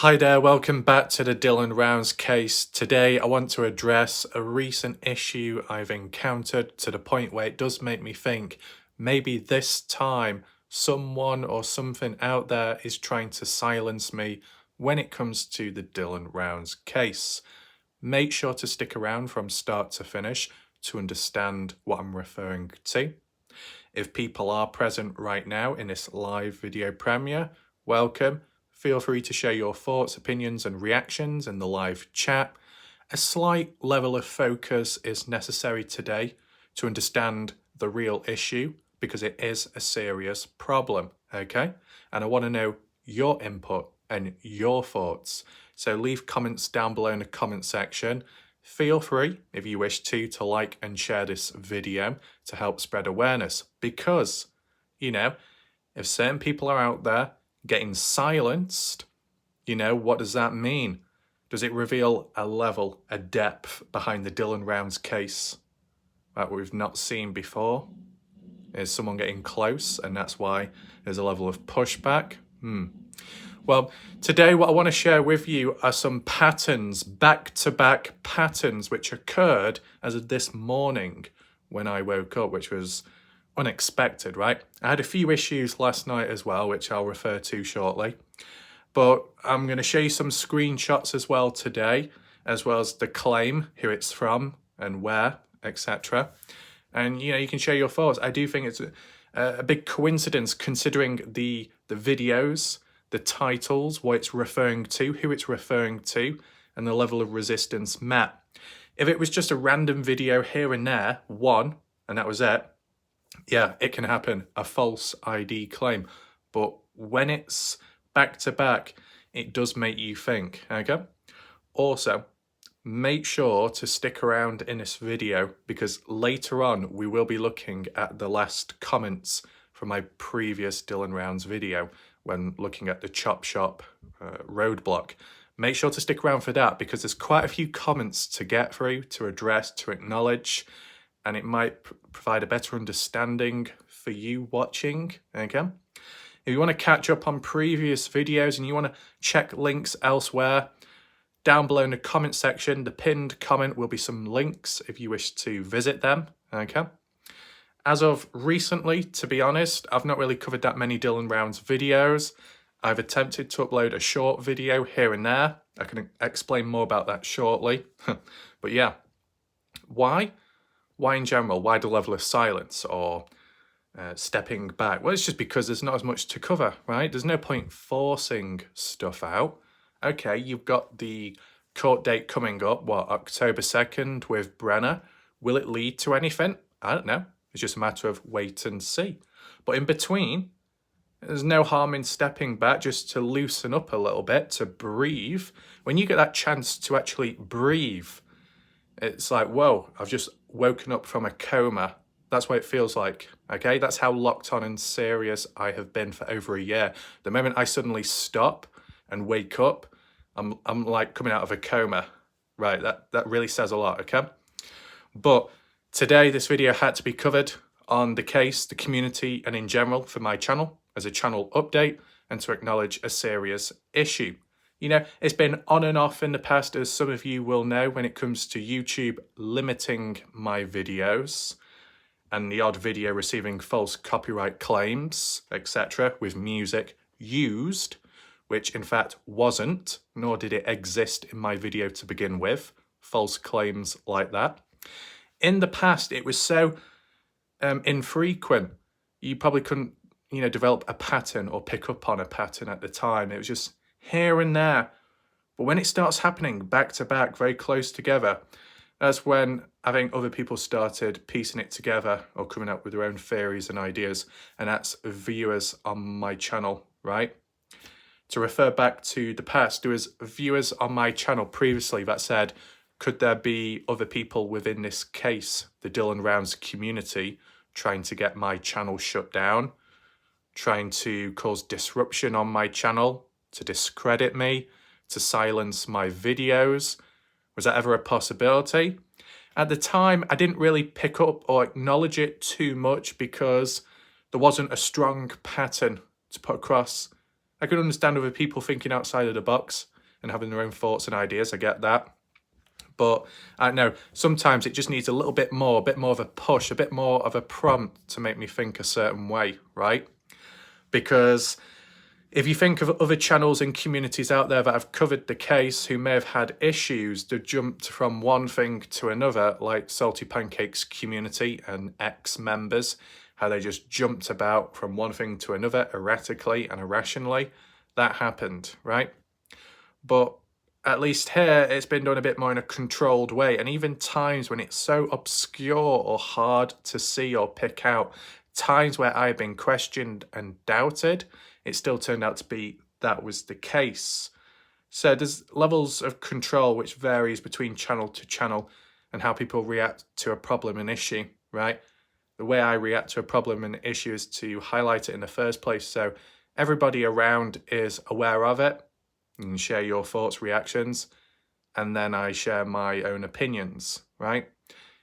Hi there, welcome back to the Dylan Rounds case. Today I want to address a recent issue I've encountered to the point where it does make me think maybe this time someone or something out there is trying to silence me when it comes to the Dylan Rounds case. Make sure to stick around from start to finish to understand what I'm referring to. If people are present right now in this live video premiere, welcome. Feel free to share your thoughts, opinions, and reactions in the live chat. A slight level of focus is necessary today to understand the real issue because it is a serious problem, okay? And I want to know your input and your thoughts. So leave comments down below in the comment section. Feel free, if you wish to like and share this video to help spread awareness because, if certain people are out there getting silenced, what does that mean? Does it reveal a level, a depth behind the Dylan Rounds case that we've not seen before? Is someone getting close and that's why there's a level of pushback? Well, today what I want to share with you are some patterns, back-to-back patterns, which occurred as of this morning when I woke up, which was unexpected, right? I had a few issues last night as well, which I'll refer to shortly. But I'm going to show you some screenshots as well today, as well as the claim, who it's from and where, etc. And, you can share your thoughts. I do think it's a big coincidence considering the videos, the titles, what it's referring to, who it's referring to, and the level of resistance met. If it was just a random video here and there, one, and that was it, yeah, it can happen, a false ID claim. But when it's back to back, it does make you think, okay? Also, make sure to stick around in this video because later on we will be looking at the last comments from my previous Dylan Rounds video when looking at the Chop Shop roadblock. Make sure to stick around for that because there's quite a few comments to get through, to address, to acknowledge, and it might provide a better understanding for you watching, okay? If you want to catch up on previous videos and you want to check links elsewhere, down below in the comment section, the pinned comment will be some links if you wish to visit them, okay? As of recently, to be honest, I've not really covered that many Dylan Rounds videos. I've attempted to upload a short video here and there. I can explain more about that shortly. But yeah, why? Why in general? Why the level of silence or stepping back? Well, it's just because there's not as much to cover, right? There's no point forcing stuff out. Okay, you've got the court date coming up, October 2nd with Brenner. Will it lead to anything? I don't know. It's just a matter of wait and see. But in between, there's no harm in stepping back just to loosen up a little bit, to breathe. When you get that chance to actually breathe, it's like, whoa, I've just woken up from a coma. That's what it feels like, okay? That's how locked on and serious I have been for over a year. The moment I suddenly stop and wake up, I'm like coming out of a coma. Right, that really says a lot, okay? But today, this video had to be covered on the case, the community, and in general for my channel as a channel update and to acknowledge a serious issue. It's been on and off in the past, as some of you will know, when it comes to YouTube limiting my videos and the odd video receiving false copyright claims, etc., with music used, which in fact wasn't, nor did it exist in my video to begin with, false claims like that. In the past, it was so infrequent, you probably couldn't, develop a pattern or pick up on a pattern at the time. It was just here and there. But when it starts happening back to back, very close together, that's when I think other people started piecing it together or coming up with their own theories and ideas. And that's viewers on my channel, right? To refer back to the past, there was viewers on my channel previously that said, could there be other people within this case, the Dylan Rounds community, trying to get my channel shut down, trying to cause disruption on my channel, to discredit me, to silence my videos? Was that ever a possibility? At the time, I didn't really pick up or acknowledge it too much because there wasn't a strong pattern to put across. I could understand other people thinking outside of the box, and having their own thoughts and ideas. I get that. But I don't know, sometimes it just needs a little bit more of a push, a bit more of a prompt to make me think a certain way, right? Because if you think of other channels and communities out there that have covered the case who may have had issues, they've jumped from one thing to another, like Salty Pancakes community and ex-members, how they just jumped about from one thing to another erratically and irrationally. That happened, right? But at least here, it's been done a bit more in a controlled way. And even times when it's so obscure or hard to see or pick out, times where I've been questioned and doubted, it still turned out to be that was the case. So there's levels of control which varies between channel to channel and how people react to a problem and issue, right? The way I react to a problem and issue is to highlight it in the first place so everybody around is aware of it. You can share your thoughts, reactions, and then I share my own opinions, right?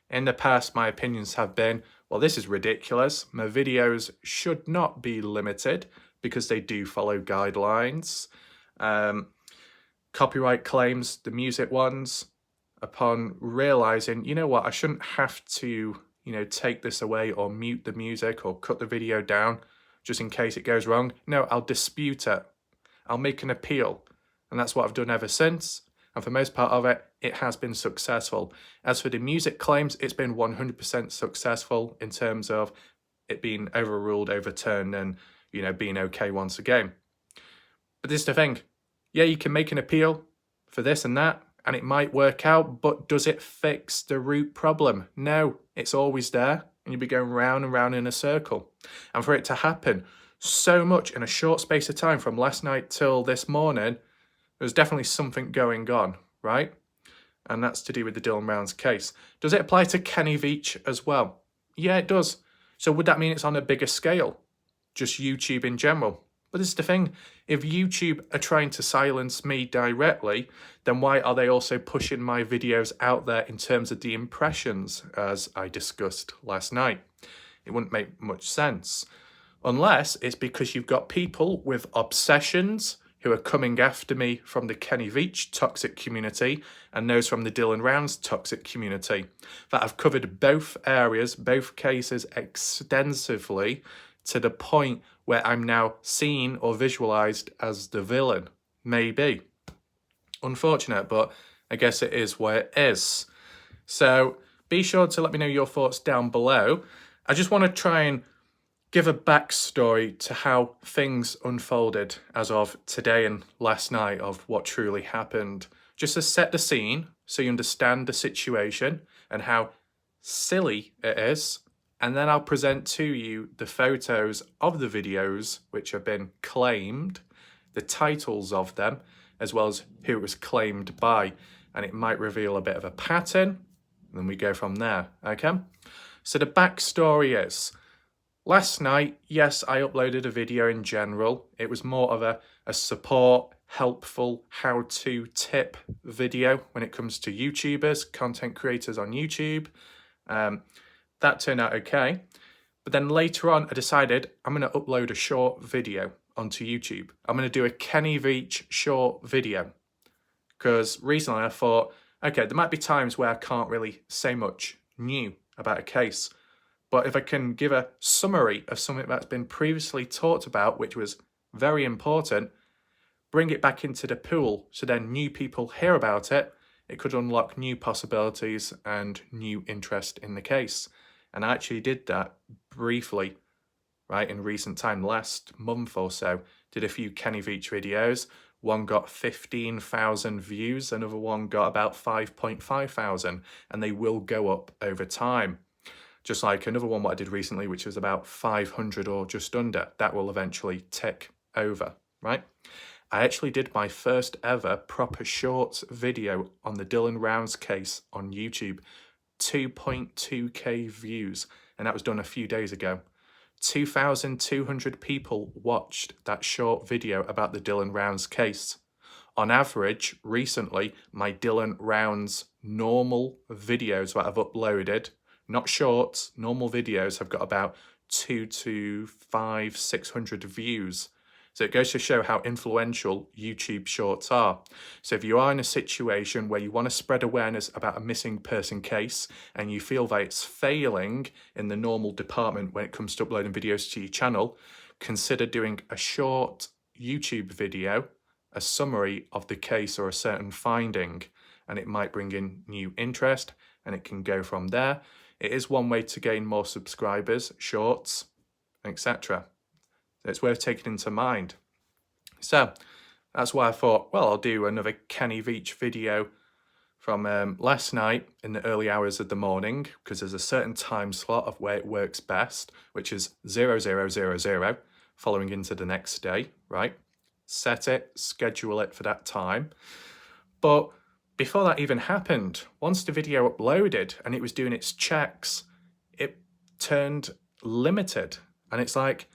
In the past, my opinions have been, well, this is ridiculous. My videos should not be limited because they do follow guidelines. Copyright claims, the music ones, upon realizing, you know what, I shouldn't have to, take this away or mute the music or cut the video down just in case it goes wrong. No, I'll dispute it. I'll make an appeal. And that's what I've done ever since. And for most part of it, it has been successful. As for the music claims, it's been 100% successful in terms of it being overruled, overturned, and, being okay once again. But this is the thing. Yeah, you can make an appeal for this and that, and it might work out, but does it fix the root problem? No, it's always there, and you'll be going round and round in a circle. And for it to happen so much in a short space of time from last night till this morning, there's definitely something going on, right? And that's to do with the Dylan Rounds case. Does it apply to Kenny Veach as well? Yeah, it does. So would that mean it's on a bigger scale? Just YouTube in general? But this is the thing. If YouTube are trying to silence me directly, then why are they also pushing my videos out there in terms of the impressions, as I discussed last night? It wouldn't make much sense. Unless it's because you've got people with obsessions who are coming after me from the Kenny Veach toxic community and those from the Dylan Rounds toxic community that have covered both areas, both cases extensively to the point where I'm now seen or visualized as the villain. Maybe. Unfortunate, but I guess it is what it is. So be sure to let me know your thoughts down below. I just want to try and give a backstory to how things unfolded as of today and last night of what truly happened. Just to set the scene so you understand the situation and how silly it is. And then I'll present to you the photos of the videos which have been claimed, the titles of them, as well as who it was claimed by. And it might reveal a bit of a pattern. And then we go from there, okay? So the backstory is, last night, yes, I uploaded a video in general. It was more of a support, helpful, how-to tip video when it comes to YouTubers, content creators on YouTube. That turned out okay. But then later on, I decided I'm going to upload a short video onto YouTube. I'm going to do a Kenny Veach short video. Because recently I thought, okay, there might be times where I can't really say much new about a case. But if I can give a summary of something that's been previously talked about, which was very important, bring it back into the pool so then new people hear about it, it could unlock new possibilities and new interest in the case. And I actually did that briefly, right, in recent time, last month or so. Did a few Kenny Veach videos. One got 15,000 views, another one got about 5.5 thousand, and they will go up over time. Just like another one what I did recently, which was about 500 or just under, that will eventually tick over, right? I actually did my first ever proper shorts video on the Dylan Rounds case on YouTube. 2.2k views, and that was done a few days ago. 2,200 people watched that short video about the Dylan Rounds case. On average, recently, my Dylan Rounds normal videos that I've uploaded, not shorts, normal videos, have got about 600 views. So it goes to show how influential YouTube Shorts are. So if you are in a situation where you want to spread awareness about a missing person case and you feel that it's failing in the normal department when it comes to uploading videos to your channel, consider doing a short YouTube video, a summary of the case or a certain finding, and it might bring in new interest and it can go from there. It is one way to gain more subscribers, shorts, etc. So it's worth taking into mind. So that's why I thought, well, I'll do another Kenny Veach video from last night in the early hours of the morning, because there's a certain time slot of where it works best, which is 0000, following into the next day, right? Set it, schedule it for that time. But before that even happened, once the video uploaded and it was doing its checks, it turned limited. And it's like,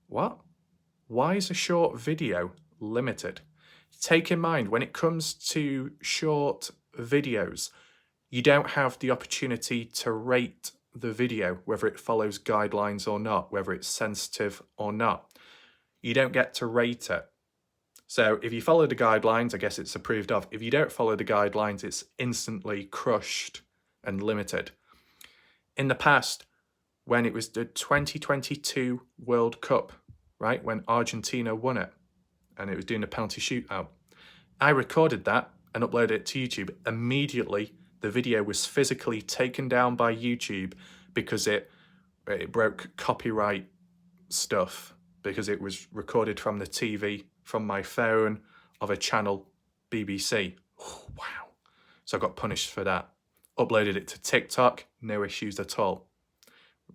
what? Why is a short video limited? Take in mind, when it comes to short videos, you don't have the opportunity to rate the video, whether it follows guidelines or not, whether it's sensitive or not. You don't get to rate it. So if you follow the guidelines, I guess it's approved of. If you don't follow the guidelines, it's instantly crushed and limited. In the past, when it was the 2022 World Cup, right, when Argentina won it, and it was doing a penalty shootout, I recorded that and uploaded it to YouTube. Immediately, the video was physically taken down by YouTube because it broke copyright stuff, because it was recorded from the TV, from my phone, of a channel, BBC. Oh, wow. So I got punished for that. Uploaded it to TikTok, no issues at all.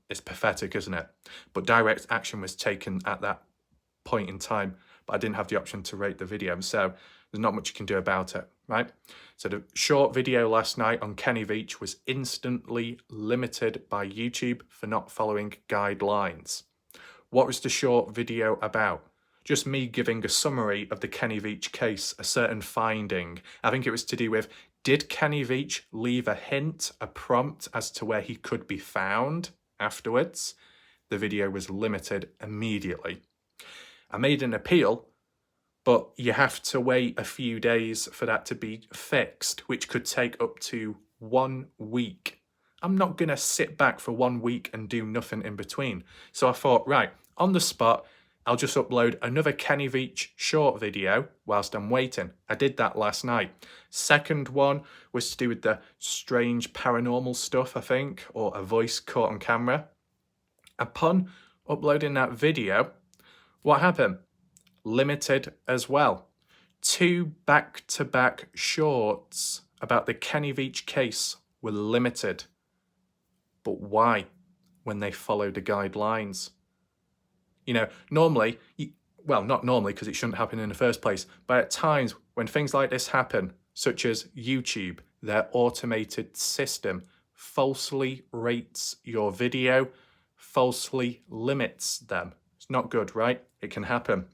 It's pathetic, isn't it? But direct action was taken at that point in time, but I didn't have the option to rate the video, so there's not much you can do about it, right? So the short video last night on Kenny Veach was instantly limited by YouTube for not following guidelines. What was the short video about? Just me giving a summary of the Kenny Veach case, a certain finding. I think it was to do with, did Kenny Veach leave a hint, a prompt as to where he could be found afterwards? The video was limited immediately. I made an appeal, but you have to wait a few days for that to be fixed, which could take up to 1 week. I'm not going to sit back for 1 week and do nothing in between. So I thought, right, on the spot, I'll just upload another Kenny Veach short video whilst I'm waiting. I did that last night. Second one was to do with the strange paranormal stuff, I think, or a voice caught on camera. Upon uploading that video, what happened? Limited as well. 2 back-to-back shorts about the Kenny Veach case were limited. But why? When they follow the guidelines. You know, normally, well, not normally because it shouldn't happen in the first place, but at times when things like this happen, such as YouTube, their automated system falsely rates your video, falsely limits them. It's not good, right? It can happen.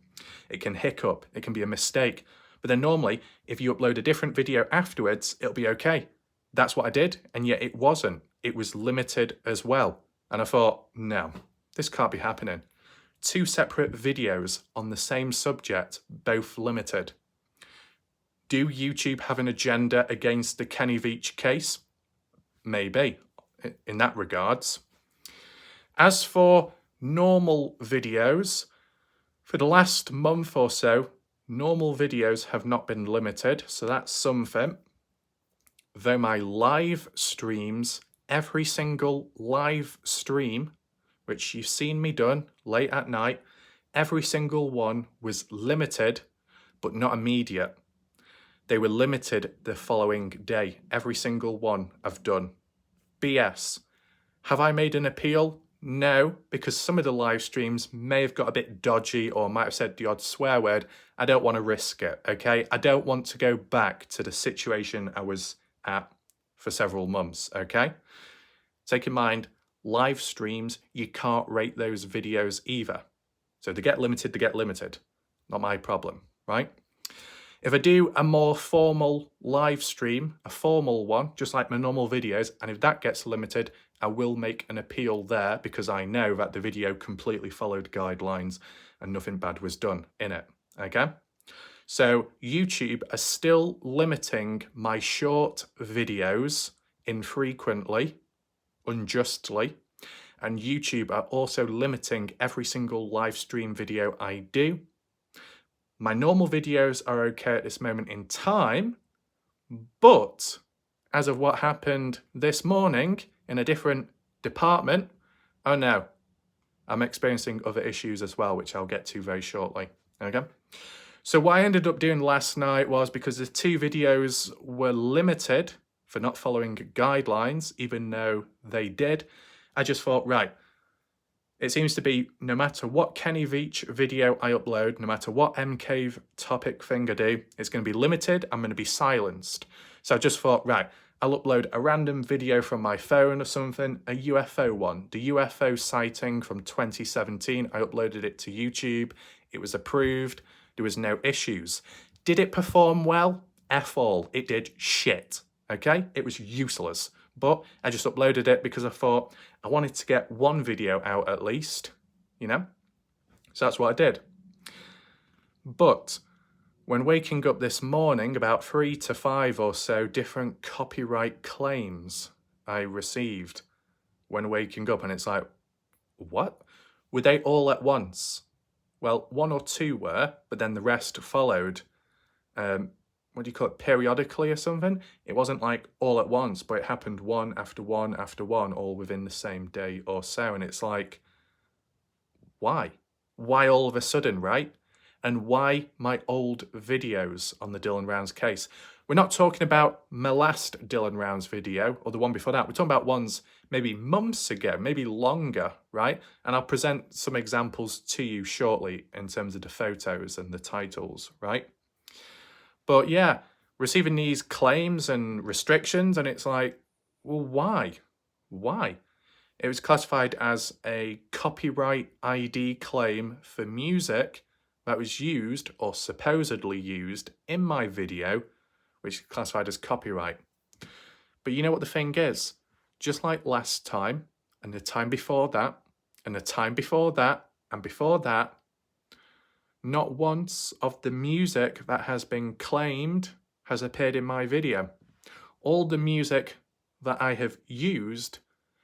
It can hiccup. It can be a mistake. But then normally, if you upload a different video afterwards, it'll be okay. That's what I did, and yet it wasn't. It was limited as well. And I thought, no, this can't be happening. 2 separate videos on the same subject, both limited. Do YouTube have an agenda against the Kenny Veach case? Maybe, in that regards. As for normal videos, for the last month or so, normal videos have not been limited, so that's something. Though my live streams, every single live stream, which you've seen me done late at night, every single one was limited, but not immediate. They were limited the following day. Every single one I've done. BS. Have I made an appeal? No, because some of the live streams may have got a bit dodgy or might have said the odd swear word. I don't want to risk it, okay? I don't want to go back to the situation I was at for several months, okay? Take in mind, live streams, you can't rate those videos either. So they get limited, they get limited. Not my problem, right? If I do a more formal live stream, a formal one, just like my normal videos, and if that gets limited, I will make an appeal there because I know that the video completely followed guidelines and nothing bad was done in it, okay? So YouTube are still limiting my short videos infrequently, unjustly, and YouTube are also limiting every single live stream video I do. My normal videos are okay at this moment in time, but as of what happened this morning in a different department, oh no, I'm experiencing other issues as well, which I'll get to very shortly, okay? So what I ended up doing last night was, because the 2 videos were limited for not following guidelines, even though they did, I just thought, right, it seems to be no matter what Kenny Veach video I upload, no matter what MCave topic thing I do, it's going to be limited, I'm going to be silenced. So I just thought, right, I'll upload a random video from my phone or something, a UFO one. The UFO sighting from 2017, I uploaded it to YouTube, it was approved, there was no issues. Did it perform well? F all, it did shit, okay? It was useless. But I just uploaded it because I thought I wanted to get one video out at least, you know? So that's what I did. But when waking up this morning, about 3 to 5 or so different copyright claims I received when waking up, and it's like, what? Were they all at once? Well, 1 or 2 were, but then the rest followed. What do you call it, periodically or something? It wasn't like all at once, but it happened one after one after one, all within the same day or so. And it's like, why? Why all of a sudden, right? And why my old videos on the Dylan Rounds case? We're not talking about my last Dylan Rounds video or the one before that. We're talking about ones maybe months ago, maybe longer, right? And I'll present some examples to you shortly in terms of the photos and the titles, right? But yeah, receiving these claims and restrictions, and it's like, well, why? Why? It was classified as a copyright ID claim for music that was used or supposedly used in my video, which is classified as copyright. But you know what the thing is? Just like last time, and the time before that, and the time before that, and before that, not once of the music that has been claimed has appeared in my video. All the music that I have used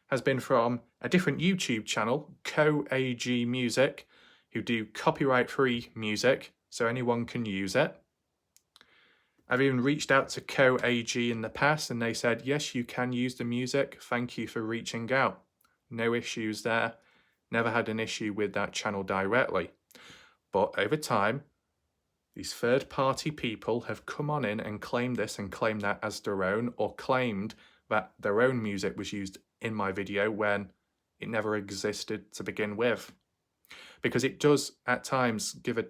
has been from a different YouTube channel, Co-AG Music, who do copyright-free music, so anyone can use it. I've even reached out to Co-AG in the past, and they said, yes, you can use the music. Thank you for reaching out. No issues there. Never had an issue with that channel directly. But over time, these third-party people have come on in and claimed this and claimed that as their own, or claimed that their own music was used in my video when it never existed to begin with. Because it does, at times, give a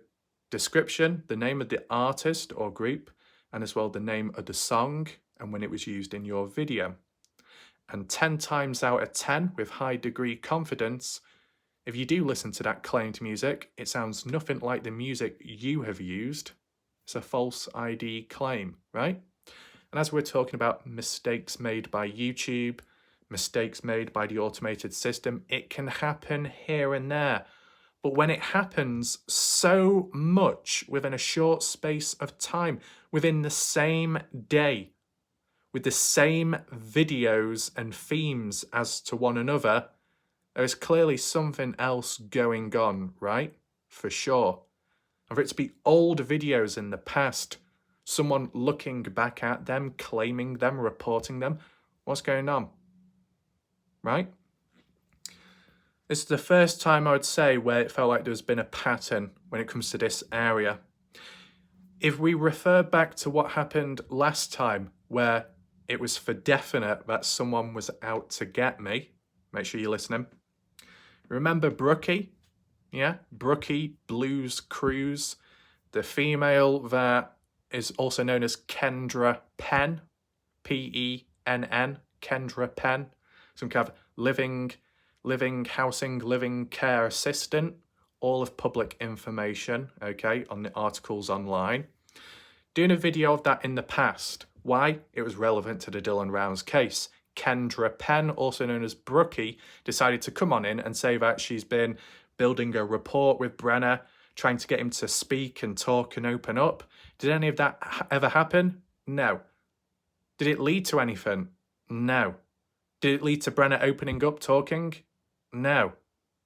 description, the name of the artist or group, and as well the name of the song and when it was used in your video. And 10 times out of 10, with high degree confidence, if you do listen to that claimed music, it sounds nothing like the music you have used. It's a false ID claim, right? And as we're talking about mistakes made by YouTube, mistakes made by the automated system, it can happen here and there. But when it happens so much within a short space of time, within the same day, with the same videos and themes as to one another, there is clearly something else going on, right? For sure. And for it to be old videos in the past, someone looking back at them, claiming them, reporting them, what's going on? Right? This is the first time I would say where it felt like there's been a pattern when it comes to this area. If we refer back to what happened last time, where it was for definite that someone was out to get me, make sure you're listening. Remember Brookie? Yeah, Brookie Blues Cruise, the female that is also known as Kendra Penn, Penn, Kendra Penn, some kind of living housing, living care assistant, all of public information, okay, on the articles online. Doing a video of that in the past. Why? It was relevant to the Dylan Rounds case. Kendra Penn, also known as Brookie, decided to come on in and say that she's been building a rapport with Brenner trying to get him to speak and talk and open up. Did any of that ever happen? No. Did it lead to anything? No. Did it lead to Brenner opening up, talking? No.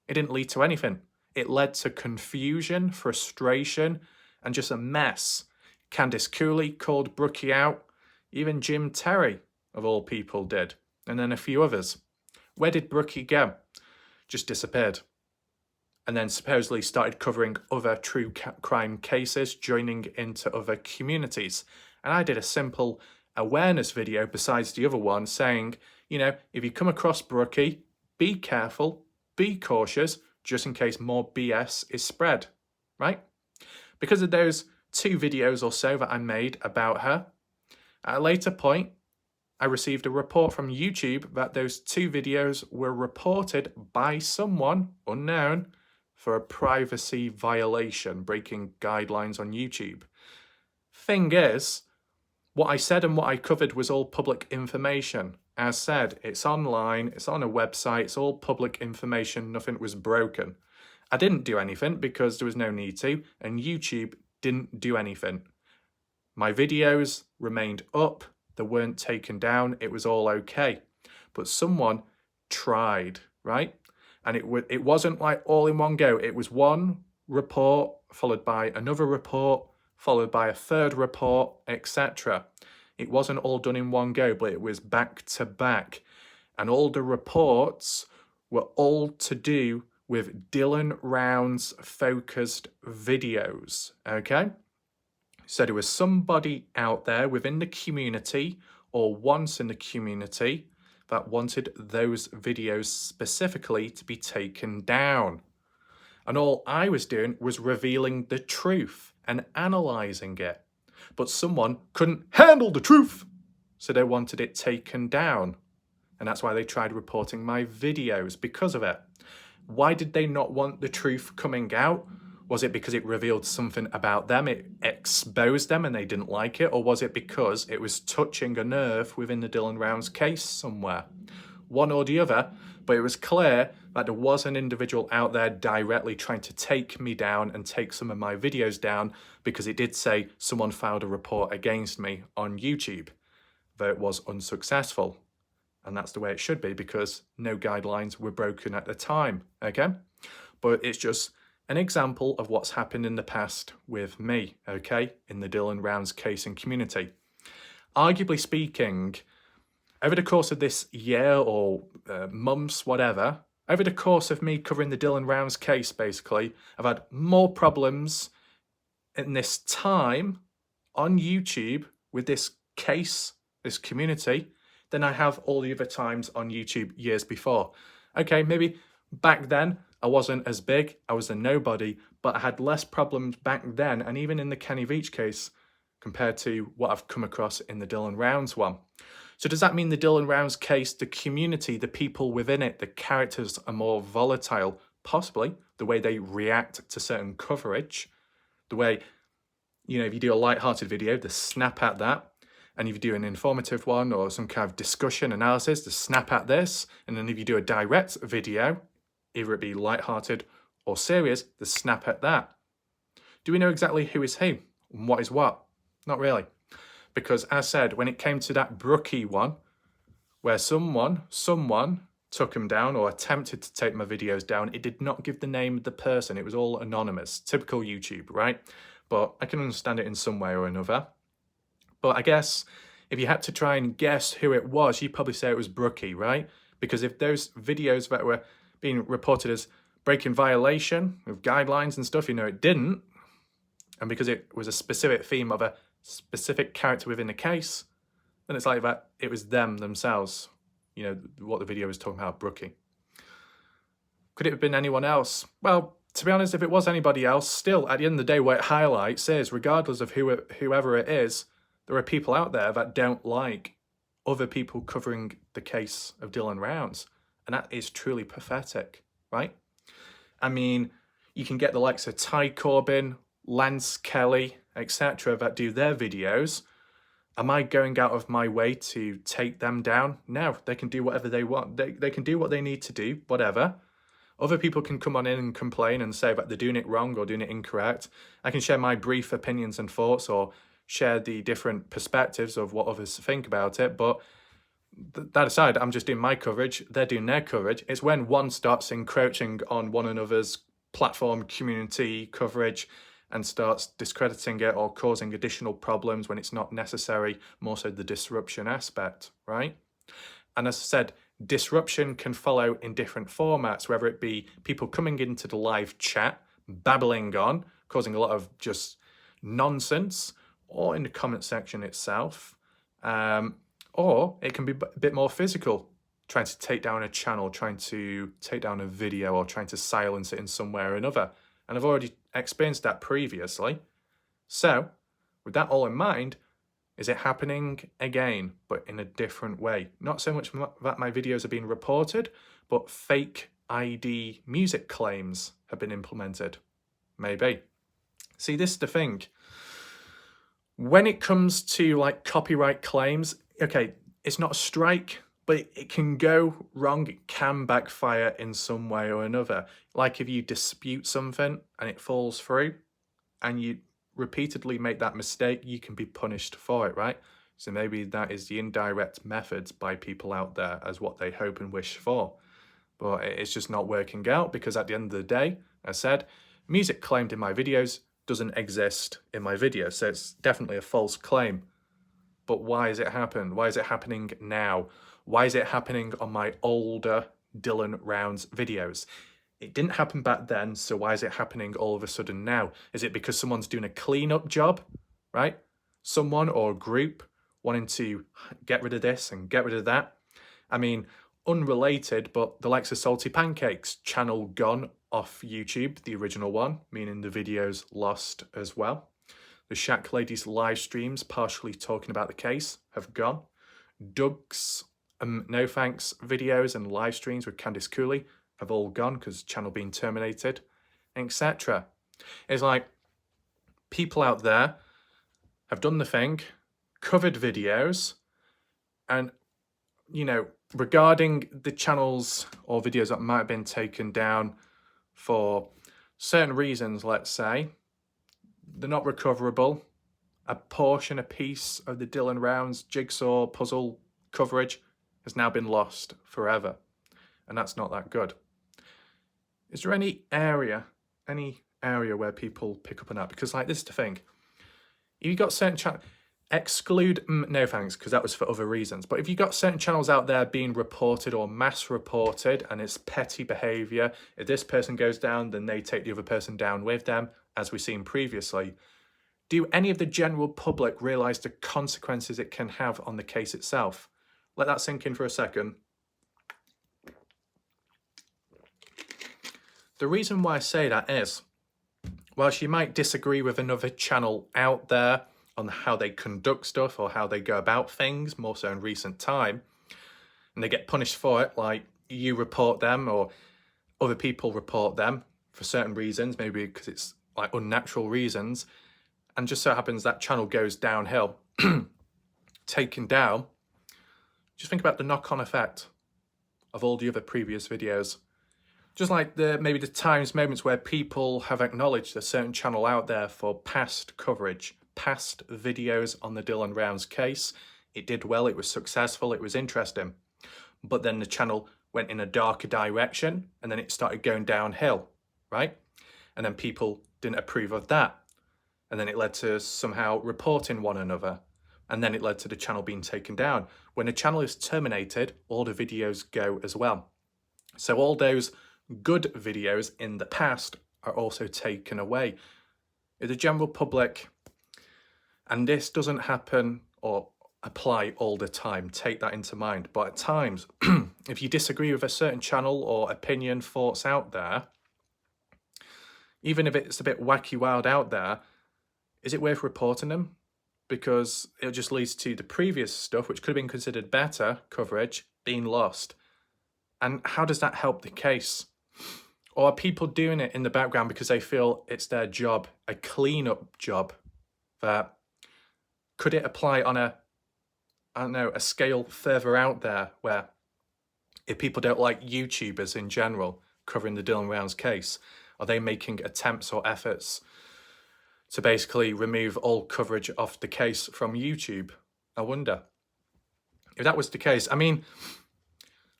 It didn't lead to anything. It led to confusion, frustration, and just a mess. Candice Cooley called Brookie out. Even Jim Terry, of all people, did. And then a few others. Where did Brookie go? Just disappeared. And then supposedly started covering other true crime cases, joining into other communities. And I did a simple awareness video besides the other one saying, you know, if you come across Brookie, be careful, be cautious, just in case more BS is spread, right? Because of those 2 videos or so that I made about her, at a later point, I received a report from YouTube that those 2 videos were reported by someone unknown for a privacy violation, breaking guidelines on YouTube. Thing is, what I said and what I covered was all public information. As said, it's online, it's on a website, it's all public information, nothing was broken. I didn't do anything because there was no need to, and YouTube didn't do anything. My videos remained up, they weren't taken down, it was all okay. But someone tried, right? And it wasn't like all in one go. It was one report followed by another report, followed by a third report, etc. It wasn't all done in one go, but it was back to back. And all the reports were all to do with Dylan Rounds focused videos, okay? So there was somebody out there within the community or once in the community that wanted those videos specifically to be taken down. And all I was doing was revealing the truth and analysing it. But someone couldn't handle the truth, so they wanted it taken down. And that's why they tried reporting my videos, because of it. Why did they not want the truth coming out? Was it because it revealed something about them, it exposed them and they didn't like it? Or was it because it was touching a nerve within the Dylan Rounds case somewhere? One or the other, but it was clear that there was an individual out there directly trying to take me down and take some of my videos down, because it did say someone filed a report against me on YouTube, though it was unsuccessful. And that's the way it should be, because no guidelines were broken at the time, okay? But it's just an example of what's happened in the past with me, okay, in the Dylan Rounds case and community. Arguably speaking, over the course of this year or months, whatever, over the course of me covering the Dylan Rounds case, basically, I've had more problems in this time on YouTube with this case, this community, than I have all the other times on YouTube years before. Okay, maybe back then I wasn't as big, I was a nobody, but I had less problems back then, and even in the Kenny Veach case, compared to what I've come across in the Dylan Rounds one. So does that mean the Dylan Rounds case, the community, the people within it, the characters are more volatile? Possibly. The way they react to certain coverage, the way, you know, if you do a light-hearted video, they snap at that. And if you do an informative one or some kind of discussion analysis, they snap at this. And then if you do a direct video, either it be light-hearted or serious, they snap at that. Do we know exactly who is who and what is what? Not really. Because as said, when it came to that Brookie one, where someone took him down or attempted to take my videos down, it did not give the name of the person. It was all anonymous. Typical YouTube, right? But I can understand it in some way or another. But I guess if you had to try and guess who it was, you'd probably say it was Brookie, right? Because if those videos that were being reported as breaking violation of guidelines and stuff, you know, it didn't. And because it was a specific theme of a specific character within the case, then it's like that it was them themselves, you know, what the video was talking about, Brookie. Could it have been anyone else? Well, to be honest, if it was anybody else, still, at the end of the day, what it highlights is, regardless of whoever it is, there are people out there that don't like other people covering the case of Dylan Rounds. And that is truly pathetic, right? I mean, you can get the likes of Ty Corbin, Lance Kelly, etc. that do their videos. Am I going out of my way to take them down? No, they can do whatever they want. They can do what they need to do, whatever. Other people can come on in and complain and say that they're doing it wrong or doing it incorrect. I can share my brief opinions and thoughts or share the different perspectives of what others think about it. But that aside, I'm just doing my coverage. They're doing their coverage. It's when one starts encroaching on one another's platform, community coverage, and starts discrediting it or causing additional problems when it's not necessary, more so the disruption aspect, right? And as I said, disruption can follow in different formats, whether it be people coming into the live chat, babbling on, causing a lot of just nonsense, or in the comment section itself. Or it can be a bit more physical, trying to take down a channel, trying to take down a video, or trying to silence it in some way or another. And I've already experienced that previously. So, with that all in mind, is it happening again, but in a different way? Not so much that my videos are being reported, but fake ID music claims have been implemented. Maybe. See, this is the thing. When it comes to like copyright claims, okay, it's not a strike, but it can go wrong. It can backfire in some way or another. Like if you dispute something and it falls through and you repeatedly make that mistake, you can be punished for it, right? So maybe that is the indirect methods by people out there as what they hope and wish for. But it's just not working out because at the end of the day, as I said, music claimed in my videos doesn't exist in my video. So it's definitely a false claim. But why has it happened? Why is it happening now? Why is it happening on my older Dylan Rounds videos? It didn't happen back then, so why is it happening all of a sudden now? Is it because someone's doing a cleanup job, right? Someone or a group wanting to get rid of this and get rid of that? I mean, unrelated, but the likes of Salty Pancakes channel gone off YouTube, the original one, meaning the videos lost as well. The Shack Ladies live streams partially talking about the case have gone. Doug's No Thanks videos and live streams with Candice Cooley have all gone because channel being terminated, etc. It's like people out there have done the thing, covered videos, and, you know, regarding the channels or videos that might have been taken down for certain reasons, let's say, they're not recoverable. A portion, a piece of the Dylan Rounds jigsaw puzzle coverage has now been lost forever. And that's not that good. Is there any area where people pick up on that? Because like this is the thing. If you've got certain channels, exclude No Thanks, because that was for other reasons. But if you've got certain channels out there being reported or mass reported and it's petty behaviour, if this person goes down, then they take the other person down with them, as we've seen previously. Do any of the general public realise the consequences it can have on the case itself? Let that sink in for a second. The reason why I say that is, whilst you might disagree with another channel out there on how they conduct stuff or how they go about things, more so in recent time, and they get punished for it, like you report them or other people report them for certain reasons, maybe because it's like unnatural reasons, and just so happens that channel goes downhill, taken down, just think about the knock-on effect of all the other previous videos. Just like maybe the times, moments where people have acknowledged a certain channel out there for past coverage, past videos on the Dylan Rounds case. It did well, it was successful, it was interesting. But then the channel went in a darker direction and then it started going downhill, right? And then people didn't approve of that. And then it led to somehow reporting one another. And then it led to the channel being taken down. When a channel is terminated, all the videos go as well. So all those good videos in the past are also taken away. If the general public, and this doesn't happen or apply all the time, take that into mind, but at times, if you disagree with a certain channel or opinion, thoughts out there, even if it's a bit wacky wild out there, is it worth reporting them? Because it just leads to the previous stuff, which could have been considered better coverage, being lost. And how does that help the case? Or are people doing it in the background because they feel it's their job, a clean-up job? That could it apply on a scale further out there where if people don't like YouTubers in general, covering the Dylan Rounds case? Are they making attempts or efforts to basically remove all coverage of the case from YouTube? I wonder. If that was the case, I mean,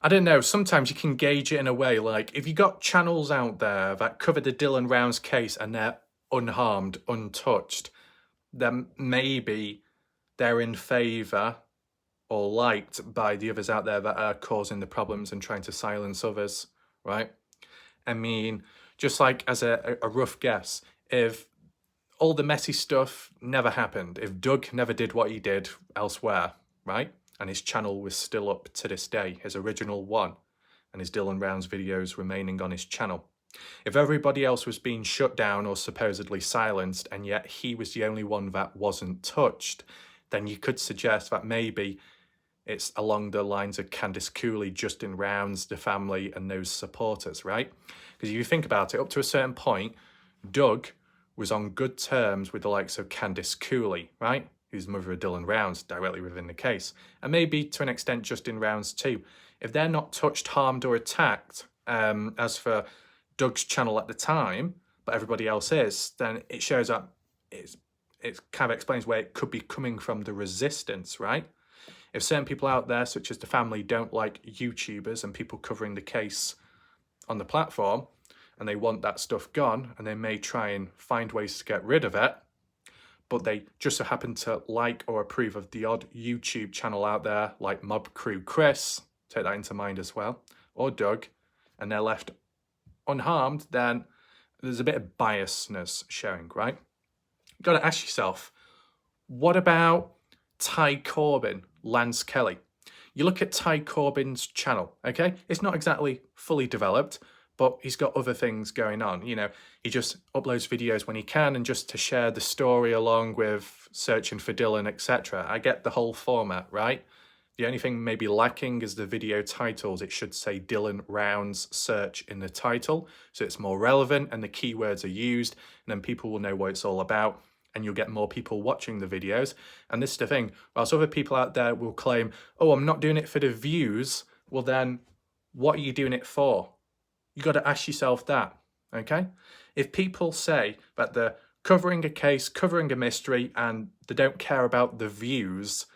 I don't know, sometimes you can gauge it in a way, like if you got channels out there that cover the Dylan Rounds case and they're unharmed, untouched, then maybe they're in favour or liked by the others out there that are causing the problems and trying to silence others, right? I mean, just like as a rough guess, if all the messy stuff never happened, if Doug never did what he did elsewhere, right? And his channel was still up to this day, his original one, and his Dylan Rounds videos remaining on his channel. If everybody else was being shut down or supposedly silenced, and yet he was the only one that wasn't touched, then you could suggest that maybe it's along the lines of Candice Cooley, Justin Rounds, the family, and those supporters, right? Because if you think about it, up to a certain point, Doug was on good terms with the likes of Candice Cooley, right? Who's the mother of Dylan Rounds, directly within the case. And maybe to an extent Justin Rounds too. If they're not touched, harmed or attacked, as for Doug's channel at the time, but everybody else is, then it shows up, it kind of explains where it could be coming from, the resistance, right? If certain people out there, such as the family, don't like YouTubers and people covering the case on the platform, and they want that stuff gone, and they may try and find ways to get rid of it, but they just so happen to like or approve of the odd YouTube channel out there, like Mob Crew Chris, take that into mind as well, or Doug, and they're left unharmed, then there's a bit of biasness showing, right? You've got to ask yourself, what about Ty Corbin, Lance Kelly? You look at Ty Corbin's channel, okay? It's not exactly fully developed, but he's got other things going on. You know, he just uploads videos when he can and just to share the story along with searching for Dylan, etc. I get the whole format, right? The only thing maybe lacking is the video titles. It should say Dylan Rounds search in the title, so it's more relevant and the keywords are used, and then people will know what it's all about, and you'll get more people watching the videos. And this is the thing, whilst other people out there will claim, oh, I'm not doing it for the views, well then, what are you doing it for? You got to ask yourself that, okay? If people say that they're covering a case, covering a mystery, and they don't care about the views,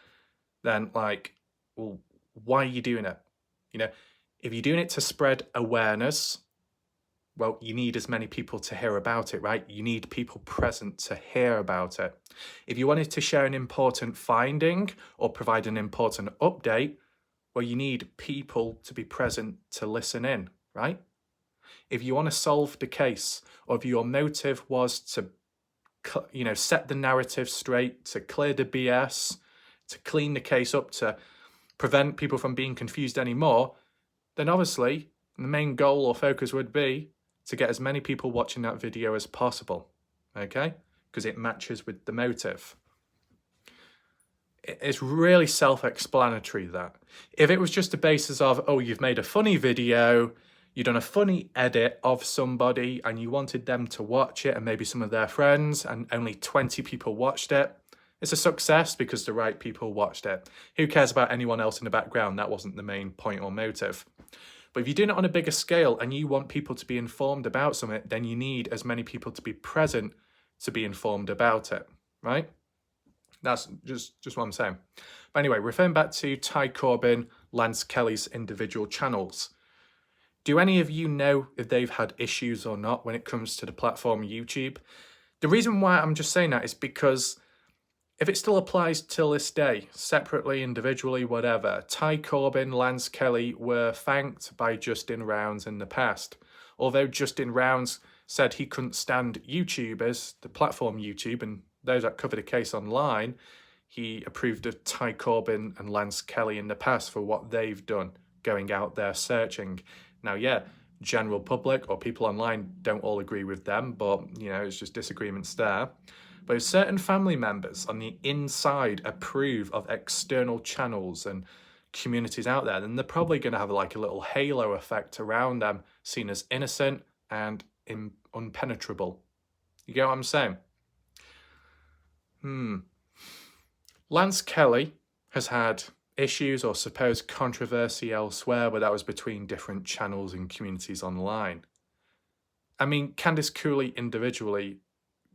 then like, well, why are you doing it? You know, if you're doing it to spread awareness, well, you need as many people to hear about it, right? You need people present to hear about it. If you wanted to share an important finding or provide an important update, well, you need people to be present to listen in, right? If you want to solve the case, or if your motive was to, you know, set the narrative straight, to clear the BS, to clean the case up, to prevent people from being confused anymore, then obviously the main goal or focus would be to get as many people watching that video as possible, okay? Because it matches with the motive. It's really self-explanatory, that. If it was just a basis of, oh, you've made a funny video, you've done a funny edit of somebody and you wanted them to watch it and maybe some of their friends, and only 20 people watched it, it's a success because the right people watched it. Who cares about anyone else in the background? That wasn't the main point or motive. But if you're doing it on a bigger scale and you want people to be informed about something, then you need as many people to be present to be informed about it, right? That's just what I'm saying. But anyway, referring back to Ty Corbin, Lance Kelly's individual channels, do any of you know if they've had issues or not when it comes to the platform YouTube? The reason why I'm just saying that is because if it still applies till this day, separately, individually, whatever, Ty Corbin, Lance Kelly were thanked by Justin Rounds in the past. Although Justin Rounds said he couldn't stand YouTubers, the platform YouTube, and those that cover the case online, he approved of Ty Corbin and Lance Kelly in the past for what they've done, going out there searching. Now, yeah, general public or people online don't all agree with them, but, you know, it's just disagreements there. But if certain family members on the inside approve of external channels and communities out there, then they're probably going to have like a little halo effect around them, seen as innocent and unpenetrable. You get what I'm saying? Lance Kelly has had issues or supposed controversy elsewhere, but that was between different channels and communities online. I mean, Candice Cooley individually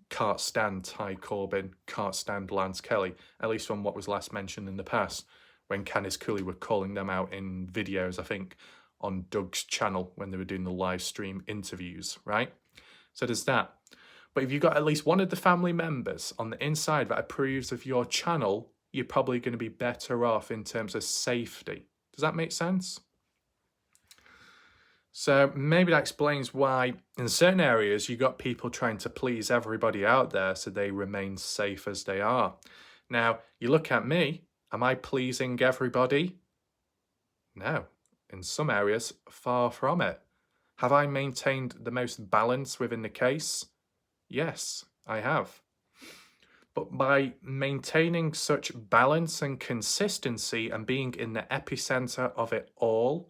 can't stand Ty Corbin, can't stand Lance Kelly, at least from what was last mentioned in the past, when Candice Cooley were calling them out in videos, I think, on Doug's channel when they were doing the live stream interviews, right? So there's that. But if you've got at least one of the family members on the inside that approves of your channel, you're probably going to be better off in terms of safety. Does that make sense? So maybe that explains why in certain areas you got people trying to please everybody out there so they remain safe as they are. Now, you look at me, am I pleasing everybody? No. In some areas, far from it. Have I maintained the most balance within the case? Yes, I have. But by maintaining such balance and consistency and being in the epicenter of it all,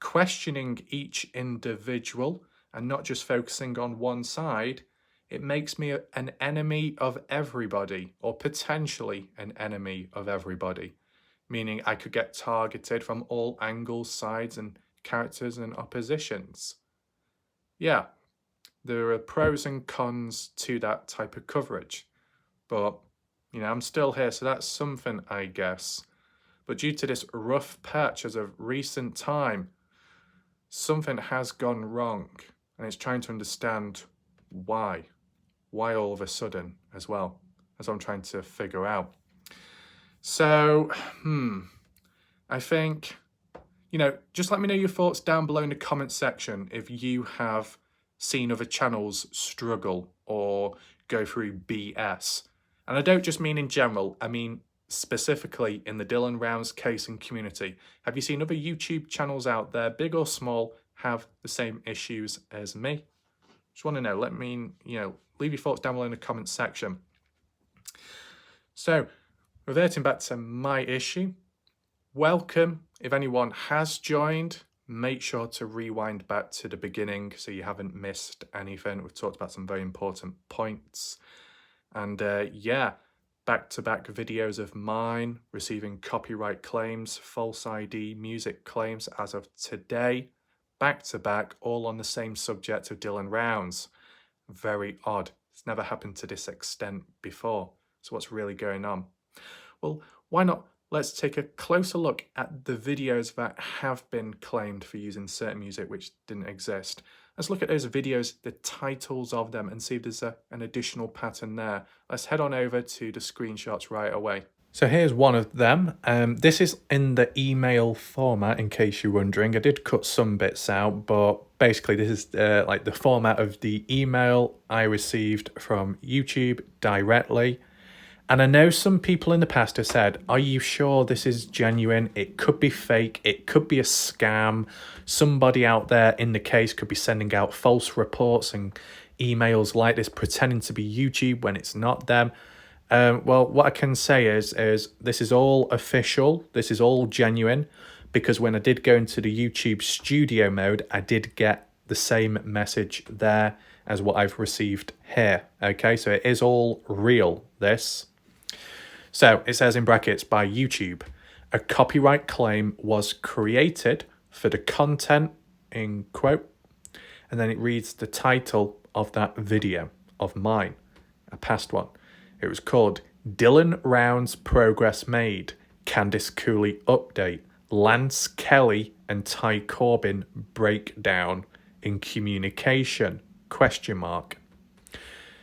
questioning each individual and not just focusing on one side, it makes me an enemy of everybody, or potentially an enemy of everybody, meaning I could get targeted from all angles, sides, and characters and oppositions. Yeah, there are pros and cons to that type of coverage, but I'm still here, so that's something, I guess. But due to this rough patch as of recent time, something has gone wrong, and it's trying to understand why all of a sudden as well, as I'm trying to figure out. So, I think, just let me know your thoughts down below in the comment section if you have seen other channels struggle or go through BS. And I don't just mean in general, I mean specifically in the Dylan Rounds case and community. Have you seen other YouTube channels out there, big or small, have the same issues as me? Just want to know. Let me, leave your thoughts down below in the comment section. So, reverting back to my issue, welcome. If anyone has joined, make sure to rewind back to the beginning so you haven't missed anything. We've talked about some very important points. And back-to-back videos of mine receiving copyright claims, false ID, music claims as of today. Back-to-back, all on the same subject of Dylan Rounds. Very odd. It's never happened to this extent before. So what's really going on? Well, why not? Let's take a closer look at the videos that have been claimed for using certain music which didn't exist. Let's look at those videos, the titles of them, and see if there's an additional pattern there. Let's head on over to the screenshots right away. So here's one of them. This is in the email format, in case you're wondering. I did cut some bits out, but basically this is like the format of the email I received from YouTube directly. And I know some people in the past have said, are you sure this is genuine? It could be fake. It could be a scam. Somebody out there in the case could be sending out false reports and emails like this, pretending to be YouTube when it's not them. Well, what I can say is this is all official. This is all genuine, because when I did go into the YouTube studio mode, I did get the same message there as what I've received here. Okay, so it is all real, this. So it says in brackets by YouTube, a copyright claim was created for the content, in quote, and then it reads the title of that video of mine, a past one. It was called Dylan Rounds Progress Made, Candice Cooley Update, Lance Kelly and Ty Corbin Breakdown in Communication, question mark.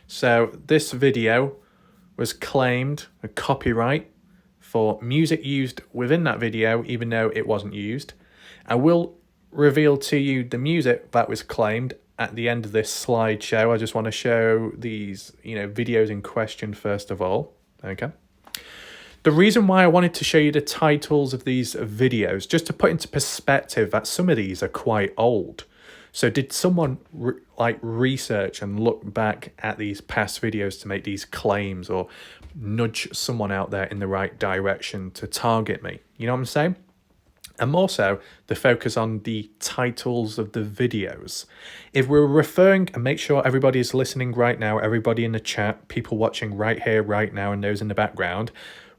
So this video was claimed a copyright for music used within that video, even though it wasn't used. I will reveal to you the music that was claimed at the end of this slideshow. I just want to show these, videos in question first of all. Okay. The reason why I wanted to show you the titles of these videos, just to put into perspective that some of these are quite old. So did someone research and look back at these past videos to make these claims or nudge someone out there in the right direction to target me? You know what I'm saying? And more so, the focus on the titles of the videos. If we're referring, and make sure everybody is listening right now, everybody in the chat, people watching right here, right now, and those in the background,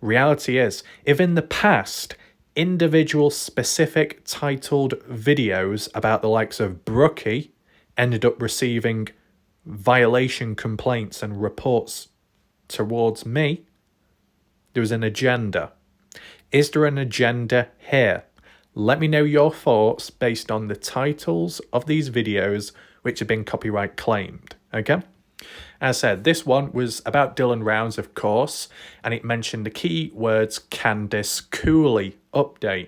reality is, if in the past, individual specific titled videos about the likes of Brookie ended up receiving violation complaints and reports towards me, there was an agenda. Is there an agenda here? Let me know your thoughts based on the titles of these videos which have been copyright claimed, okay? As I said, this one was about Dylan Rounds, of course, and it mentioned the key words Candice Cooley update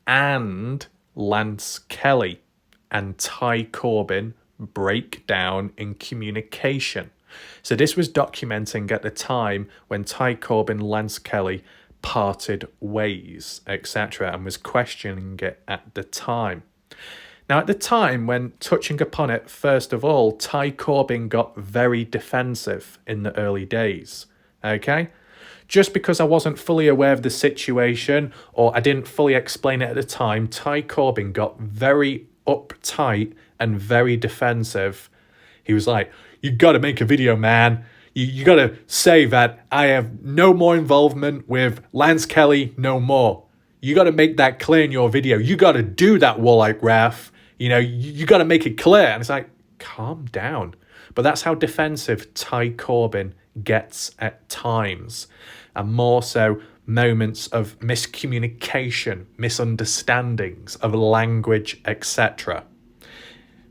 and Lance Kelly and Ty Corbin breakdown in communication. So this was documenting at the time when Ty Corbin, Lance Kelly parted ways, etc., and was questioning it at the time. Now, at the time when touching upon it, first of all, Ty Corbin got very defensive in the early days, okay? Just because I wasn't fully aware of the situation or I didn't fully explain it at the time, Ty Corbin got very uptight and very defensive. He was like, you got to make a video, man. You got to say that I have no more involvement with Lance Kelly, no more. You got to make that clear in your video. You got to do that, Warlike Raf. You know, you got to make it clear. And it's like, calm down. But that's how defensive Ty Corbin gets at times. And more so, moments of miscommunication, misunderstandings of language, etc.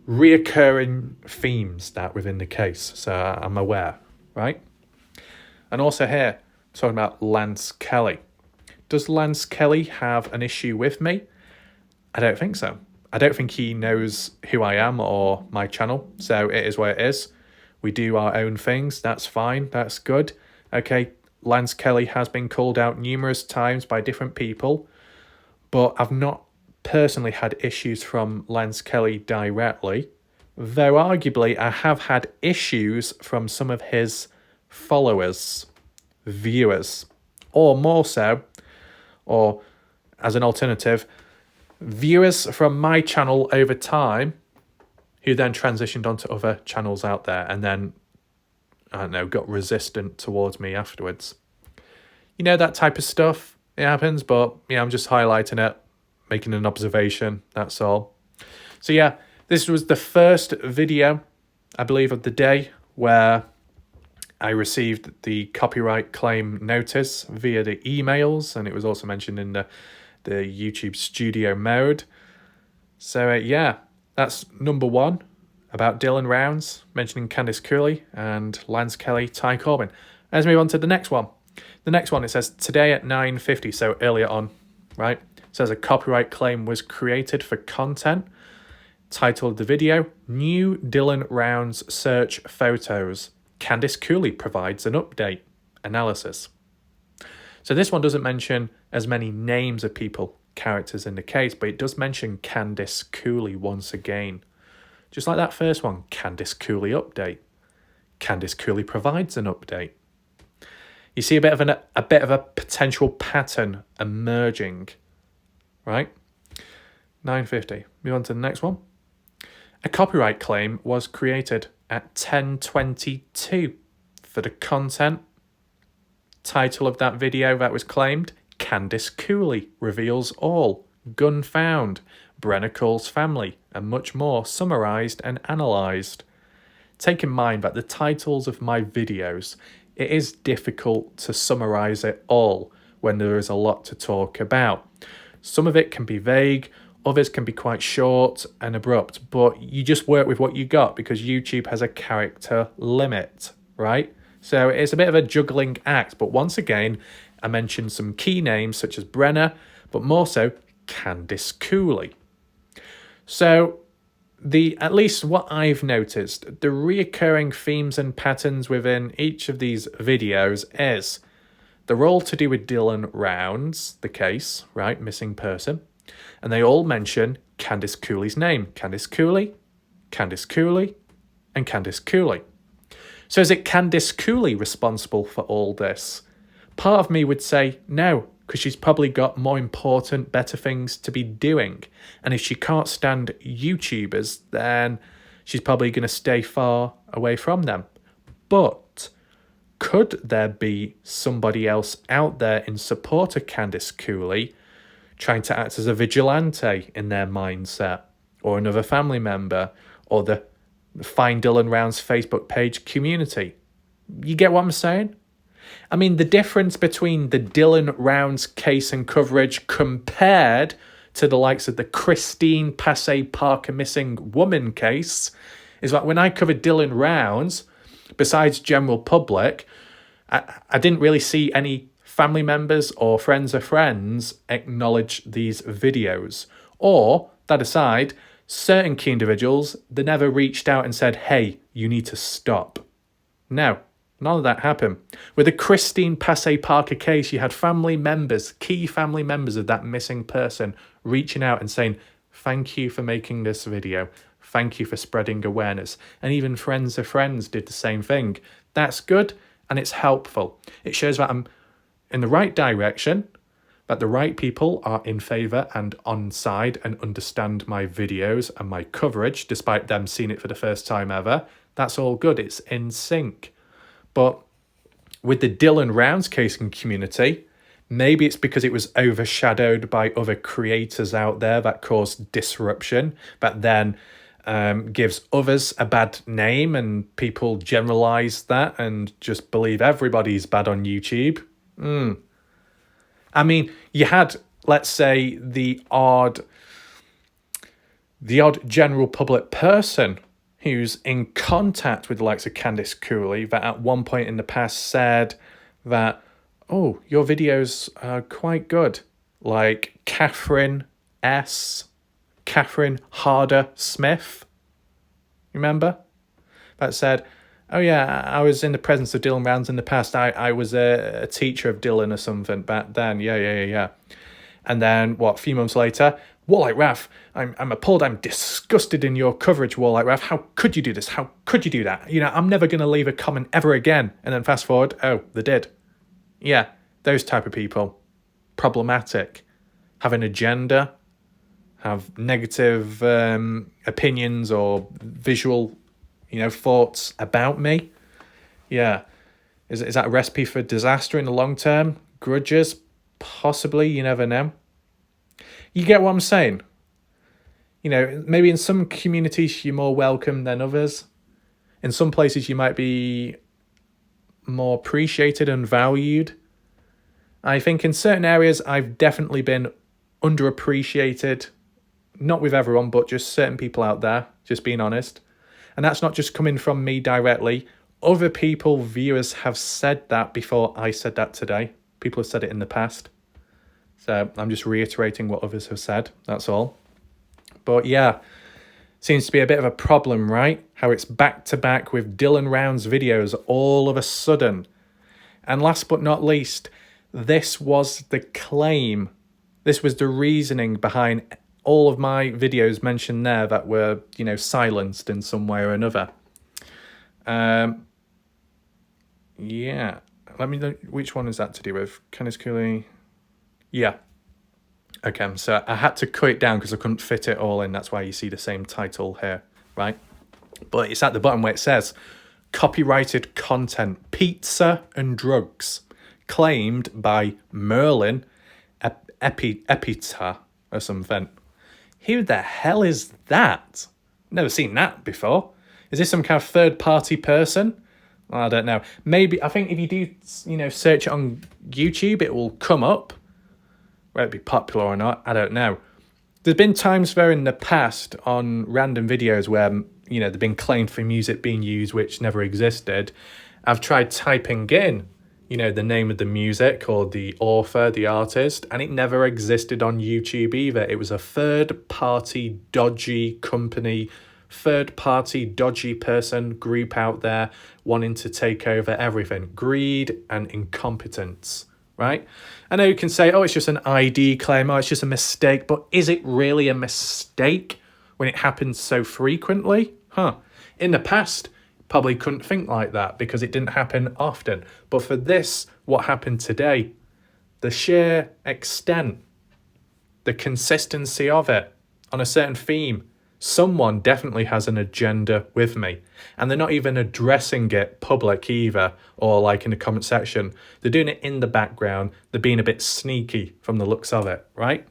Reoccurring themes that within the case. So I'm aware, right? And also here, talking about Lance Kelly. Does Lance Kelly have an issue with me? I don't think so. I don't think he knows who I am or my channel, so it is what it is. We do our own things, that's fine, that's good. Okay, Lance Kelly has been called out numerous times by different people, but I've not personally had issues from Lance Kelly directly, though arguably I have had issues from some of his followers, viewers, or more so, or as an alternative, viewers from my channel over time who then transitioned onto other channels out there and then, I don't know, got resistant towards me afterwards. You know, that type of stuff, it happens, but yeah, I'm just highlighting it, making an observation, that's all. So yeah, this was the first video, I believe, of the day where I received the copyright claim notice via the emails, and it was also mentioned in the YouTube studio mode. So yeah, that's number one about Dylan Rounds, mentioning Candice Cooley and Lance Kelly, Ty Corbin. Let's move on to the next one. The next one, it says today at 9:50, so earlier on, right? It says a copyright claim was created for content. Title of the video, New Dylan Rounds Search Photos. Candice Cooley provides an update. Analysis. So this one doesn't mention as many names of people, characters in the case, but it does mention Candice Cooley once again. Just like that first one, Candice Cooley update. Candice Cooley provides an update. You see a bit of a potential pattern emerging, right? 9:50. Move on to the next one. A copyright claim was created at 10:22 for the content. Title of that video that was claimed, Candice Cooley reveals all, gun found, Brenna calls family, and much more summarised and analysed. Take in mind that the titles of my videos, it is difficult to summarise it all when there is a lot to talk about. Some of it can be vague, others can be quite short and abrupt, but you just work with what you got because YouTube has a character limit, right? So it's a bit of a juggling act, but once again, I mentioned some key names such as Brenna, but more so Candice Cooley. So at least what I've noticed, the reoccurring themes and patterns within each of these videos is they're all to do with Dylan Rounds, the case, right, missing person, and they all mention Candice Cooley's name, Candice Cooley, Candice Cooley, and Candice Cooley. So is it Candice Cooley responsible for all this? Part of me would say no, because she's probably got more important, better things to be doing. And if she can't stand YouTubers, then she's probably going to stay far away from them. But could there be somebody else out there in support of Candice Cooley trying to act as a vigilante in their mindset, or another family member, or the Find Dylan Rounds Facebook page community. You get what I'm saying? I mean, the difference between the Dylan Rounds case and coverage compared to the likes of the Christine Passay Parker missing woman case is that when I covered Dylan Rounds, besides general public, I didn't really see any family members or friends of friends acknowledge these videos. Or, that aside, certain key individuals, they never reached out and said, hey, you need to stop. No, none of that happened. With the Christine Passay Parker case, you had family members, key family members of that missing person reaching out and saying, thank you for making this video. Thank you for spreading awareness. And even friends of friends did the same thing. That's good and it's helpful. It shows that I'm in the right direction, that the right people are in favour and on side and understand my videos and my coverage, despite them seeing it for the first time ever. That's all good. It's in sync. But with the Dylan Rounds case and community, maybe it's because it was overshadowed by other creators out there that caused disruption, that then gives others a bad name and people generalise that and just believe everybody's bad on YouTube. I mean, you had, let's say, the odd general public person who's in contact with the likes of Candice Cooley that at one point in the past said that, oh, your videos are quite good. Like Catherine Harder Smith, remember? That said, oh yeah, I was in the presence of Dylan Rounds in the past. I was a teacher of Dylan or something back then. Yeah. And then, a few months later, Warlike Raf, I'm appalled, I'm disgusted in your coverage, Warlike Raf. How could you do this? How could you do that? You know, I'm never going to leave a comment ever again. And then fast forward, oh, they did. Yeah, those type of people. Problematic. Have an agenda. Have negative opinions or visual, thoughts about me. Yeah. Is that a recipe for disaster in the long term? Grudges? Possibly, you never know. You get what I'm saying? Maybe in some communities you're more welcome than others. In some places you might be more appreciated and valued. I think in certain areas I've definitely been underappreciated. Not with everyone, but just certain people out there, just being honest. And that's not just coming from me directly. Other people, viewers, have said that before I said that today. People have said it in the past. So I'm just reiterating what others have said, that's all. But yeah, seems to be a bit of a problem, right? How it's back to back with Dylan Rounds videos all of a sudden. And last but not least, this was the claim. This was the reasoning behind all of my videos mentioned there that were, silenced in some way or another. Yeah. Let me know, which one is that to do with? Candice Cooley? Yeah. Okay, so I had to cut it down because I couldn't fit it all in. That's why you see the same title here, right? But it's at the bottom where it says, copyrighted content, pizza and drugs, claimed by Merlin Epita or something. Who the hell is that? Never seen that before. Is this some kind of third-party person? I don't know. Maybe, I think if you do, search it on YouTube, it will come up. Whether it be popular or not, I don't know. There's been times there in the past on random videos where, they've been claimed for music being used which never existed. I've tried typing in, the name of the music or the author, the artist, and it never existed on YouTube either. It was a third-party dodgy company, third-party dodgy person, group out there wanting to take over everything. Greed and incompetence, right? I know you can say, oh, it's just an ID claim, oh, it's just a mistake, but is it really a mistake when it happens so frequently? In the past, probably couldn't think like that because it didn't happen often. But for this, what happened today, the sheer extent, the consistency of it on a certain theme, someone definitely has an agenda with me. And they're not even addressing it public either, or like in the comment section. They're doing it in the background. They're being a bit sneaky from the looks of it, right?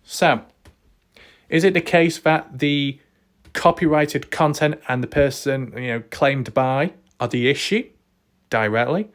So, is it the case that the copyrighted content and the person, claimed by are the issue directly?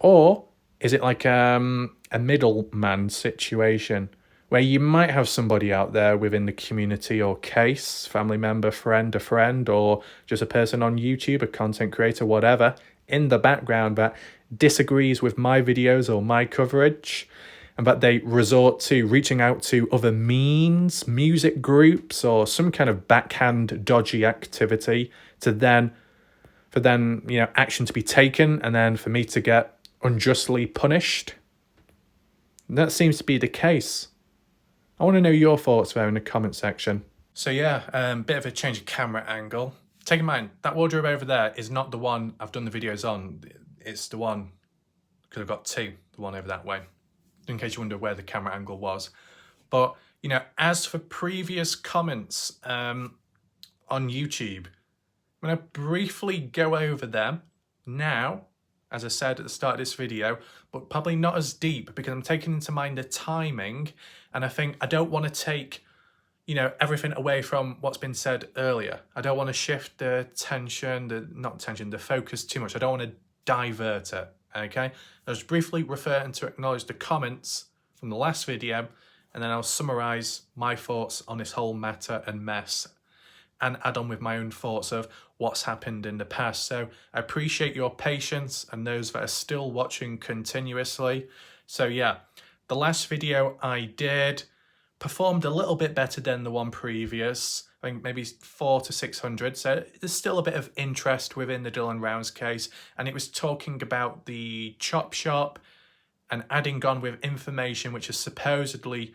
Or is it like a middleman situation where you might have somebody out there within the community or case, family member, friend, a friend, or just a person on YouTube, a content creator, whatever, in the background that disagrees with my videos or my coverage, and that they resort to reaching out to other means, music groups, or some kind of backhand dodgy activity for then, action to be taken, and then for me to get unjustly punished? That seems to be the case. I want to know your thoughts there in the comment section. So yeah, bit of a change of camera angle. Take in mind, that wardrobe over there is not the one I've done the videos on. It's the one, because I've got two, the one over that way, in case you wonder where the camera angle was. But, as for previous comments on YouTube, I'm going to briefly go over them now, as I said at the start of this video, but probably not as deep because I'm taking into mind the timing, and I think I don't want to take, everything away from what's been said earlier. I don't want to shift the the focus too much. I don't want to divert it, okay? I'll just briefly refer and to acknowledge the comments from the last video, and then I'll summarise my thoughts on this whole matter and mess, and add on with my own thoughts of what's happened in the past. So I appreciate your patience and those that are still watching continuously. So yeah, the last video I did performed a little bit better than the one previous. I think maybe 400 to 600. So there's still a bit of interest within the Dylan Rounds case. And it was talking about the chop shop and adding on with information which has supposedly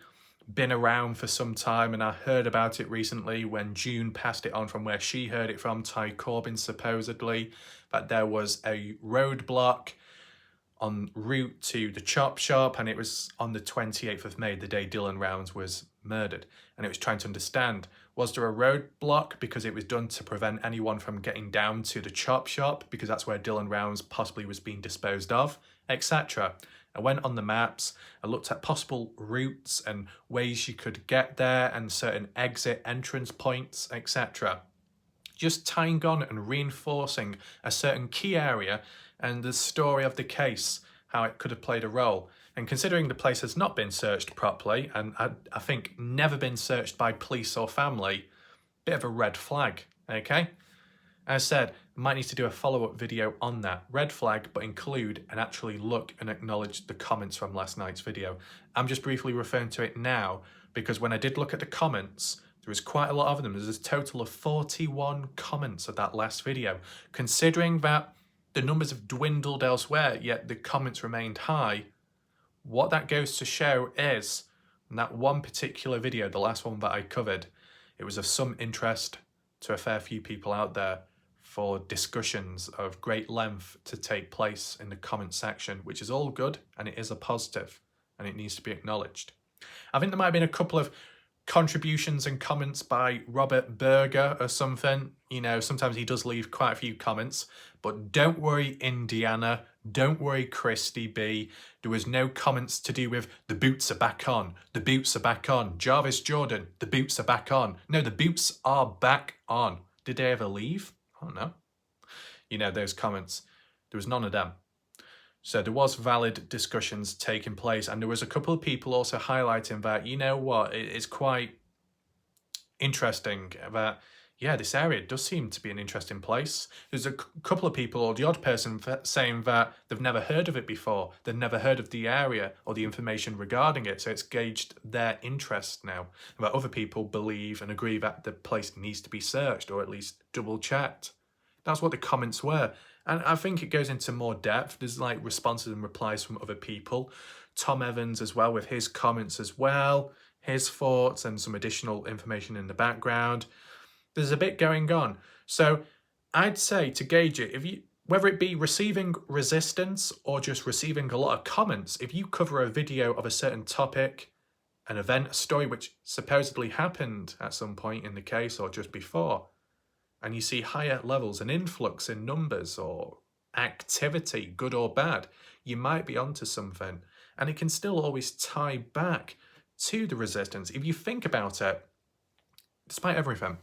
been around for some time, and I heard about it recently when June passed it on from where she heard it from, Ty Corbin supposedly, that there was a roadblock en route to the chop shop, and it was on the 28th of May, the day Dylan Rounds was murdered, and it was trying to understand, was there a roadblock because it was done to prevent anyone from getting down to the chop shop because that's where Dylan Rounds possibly was being disposed of, etc. I went on the maps, I looked at possible routes and ways you could get there and certain exit entrance points, etc. Just tying on and reinforcing a certain key area and the story of the case, how it could have played a role. And considering the place has not been searched properly, and I think never been searched by police or family, bit of a red flag, okay? As said, I might need to do a follow-up video on that red flag, but include and actually look and acknowledge the comments from last night's video. I'm just briefly referring to it now because when I did look at the comments, there was quite a lot of them. There's a total of 41 comments of that last video. Considering that the numbers have dwindled elsewhere, yet the comments remained high, what that goes to show is, in that one particular video, the last one that I covered, it was of some interest to a fair few people out there for discussions of great length to take place in the comment section, which is all good and it is a positive and it needs to be acknowledged. I think there might have been a couple of contributions and comments by Robert Berger or something. Sometimes he does leave quite a few comments, but don't worry, Indiana. Don't worry, Christy B. There was no comments to do with the boots are back on. The boots are back on. Jarvis Jordan, the boots are back on. No, the boots are back on. Did they ever leave? I don't know. Those comments. There was none of them. So there was valid discussions taking place, and there was a couple of people also highlighting that, it's quite interesting that, this area does seem to be an interesting place. There's a couple of people, or the odd person, saying that they've never heard of it before. They've never heard of the area or the information regarding it, so it's gauged their interest now. And that other people believe and agree that the place needs to be searched, or at least double-checked. That's what the comments were. And I think it goes into more depth. There's like responses and replies from other people. Tom Evans as well with his comments as well, his thoughts and some additional information in the background. There's a bit going on. So I'd say to gauge it, whether it be receiving resistance or just receiving a lot of comments, if you cover a video of a certain topic, an event, a story which supposedly happened at some point in the case or just before, and you see higher levels, an influx in numbers or activity, good or bad, you might be onto something. And it can still always tie back to the resistance. If you think about it, despite everything,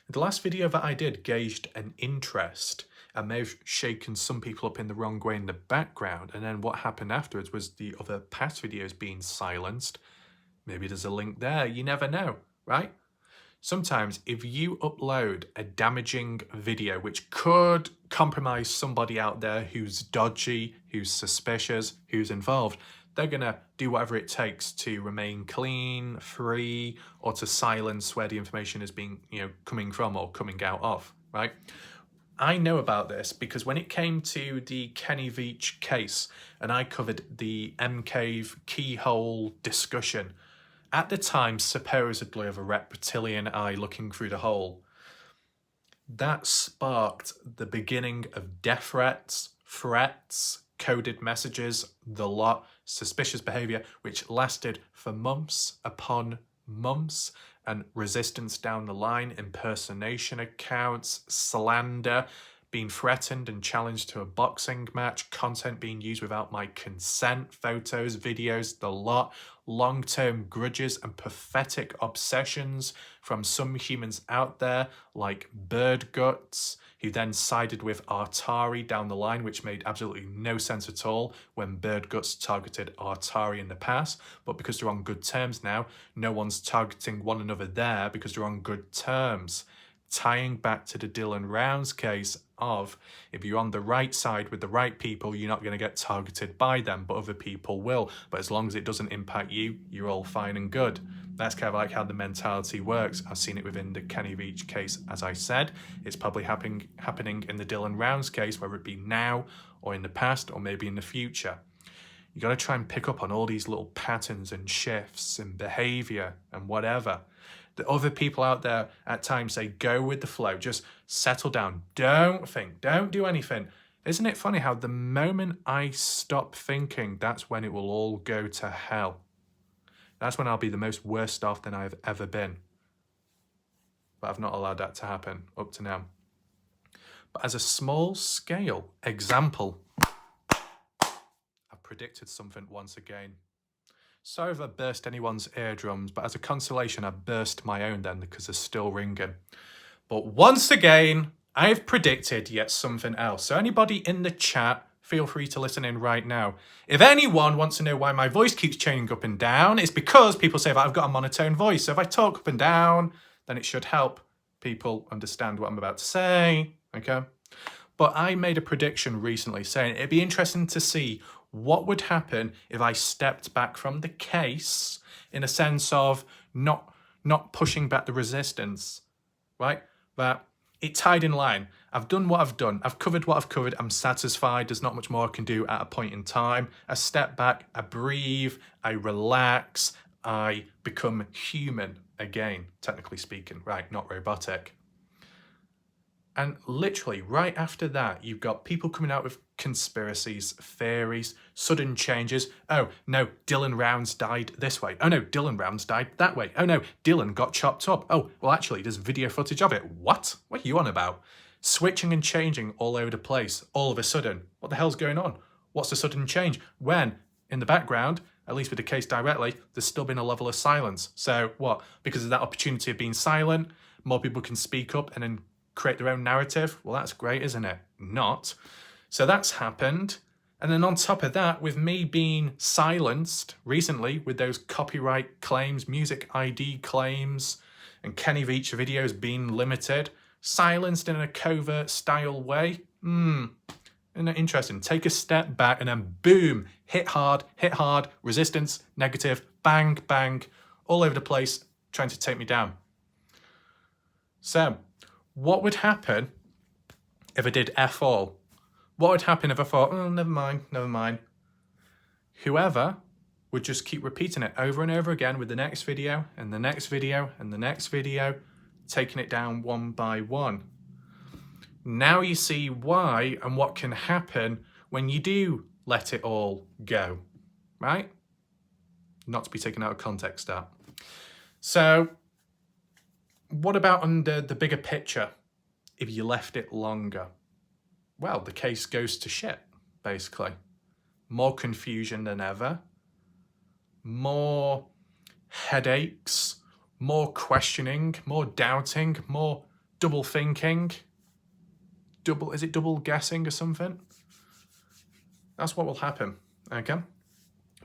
the last video that I did gauged an interest and may have shaken some people up in the wrong way in the background. And then what happened afterwards was the other past videos being silenced. Maybe there's a link there. You never know, right? Sometimes if you upload a damaging video which could compromise somebody out there who's dodgy, who's suspicious, who's involved, they're going to do whatever it takes to remain clean, free, or to silence where the information is being, coming from or coming out of, right? I know about this because when it came to the Kenny Veach case and I covered the MCave keyhole discussion, at the time supposedly of a reptilian eye looking through the hole, that sparked the beginning of death threats, coded messages, the lot, suspicious behaviour, which lasted for months upon months, and resistance down the line, impersonation accounts, slander, being threatened and challenged to a boxing match, content being used without my consent, photos, videos, the lot, long-term grudges and pathetic obsessions from some humans out there like Bird Guts, who then sided with Artari down the line, which made absolutely no sense at all when Bird Guts targeted Artari in the past. But because they're on good terms now, no one's targeting one another there because they're on good terms. Tying back to the Dylan Rounds case of, if you're on the right side with the right people, you're not going to get targeted by them, but other people will. But as long as it doesn't impact you, you're all fine and good. That's kind of like how the mentality works. I've seen it within the Kenny Veach case, as I said. It's probably happening in the Dylan Rounds case, whether it be now or in the past or maybe in the future. You got to try and pick up on all these little patterns and shifts and behavior and whatever. The other people out there at times say, go with the flow, just settle down, don't think, don't do anything. Isn't it funny how the moment I stop thinking, that's when it will all go to hell. That's when I'll be the most worst off than I've ever been. But I've not allowed that to happen up to now. But as a small scale example, I've predicted something once again. Sorry if I burst anyone's eardrums, but as a consolation, I burst my own then because they're still ringing. But once again, I've predicted yet something else. So anybody in the chat, feel free to listen in right now. If anyone wants to know why my voice keeps changing up and down, it's because people say that I've got a monotone voice. So if I talk up and down, then it should help people understand what I'm about to say, okay? But I made a prediction recently saying it'd be interesting to see what would happen if I stepped back from the case in a sense of not pushing back the resistance, right? That it tied in line. I've done what I've done. I've covered what I've covered. I'm satisfied. There's not much more I can do at a point in time. I step back, I breathe, I relax, I become human again, technically speaking, right? Not robotic. And literally right after that, you've got people coming out with conspiracies, theories, sudden changes. Oh, no, Dylan Rounds died this way. Oh, no, Dylan Rounds died that way. Oh, no, Dylan got chopped up. Oh, well, actually, there's video footage of it. What? What are you on about? Switching and changing all over the place, all of a sudden. What the hell's going on? What's the sudden change? When, in the background, at least with the case directly, there's still been a level of silence. So what? Because of that opportunity of being silent, more people can speak up and then create their own narrative. Well, that's great, isn't it? Not. So that's happened. And then on top of that, with me being silenced recently with those copyright claims, music ID claims, and Kenny Veach videos being limited, silenced in a covert style way. Isn't it interesting? Take a step back and then boom, hit hard, resistance, negative, bang, bang, all over the place, trying to take me down. So, what would happen if I did F all? What would happen if I thought, oh, never mind. Whoever would just keep repeating it over and over again with the next video and the next video and the next video, taking it down one by one. Now you see why and what can happen when you do let it all go, right? Not to be taken out of context, that. So, what about under the bigger picture if you left it longer? Well, the case goes to shit, basically. More confusion than ever. More headaches, more questioning, more doubting, more double thinking. Is it double guessing or something? That's what will happen, okay?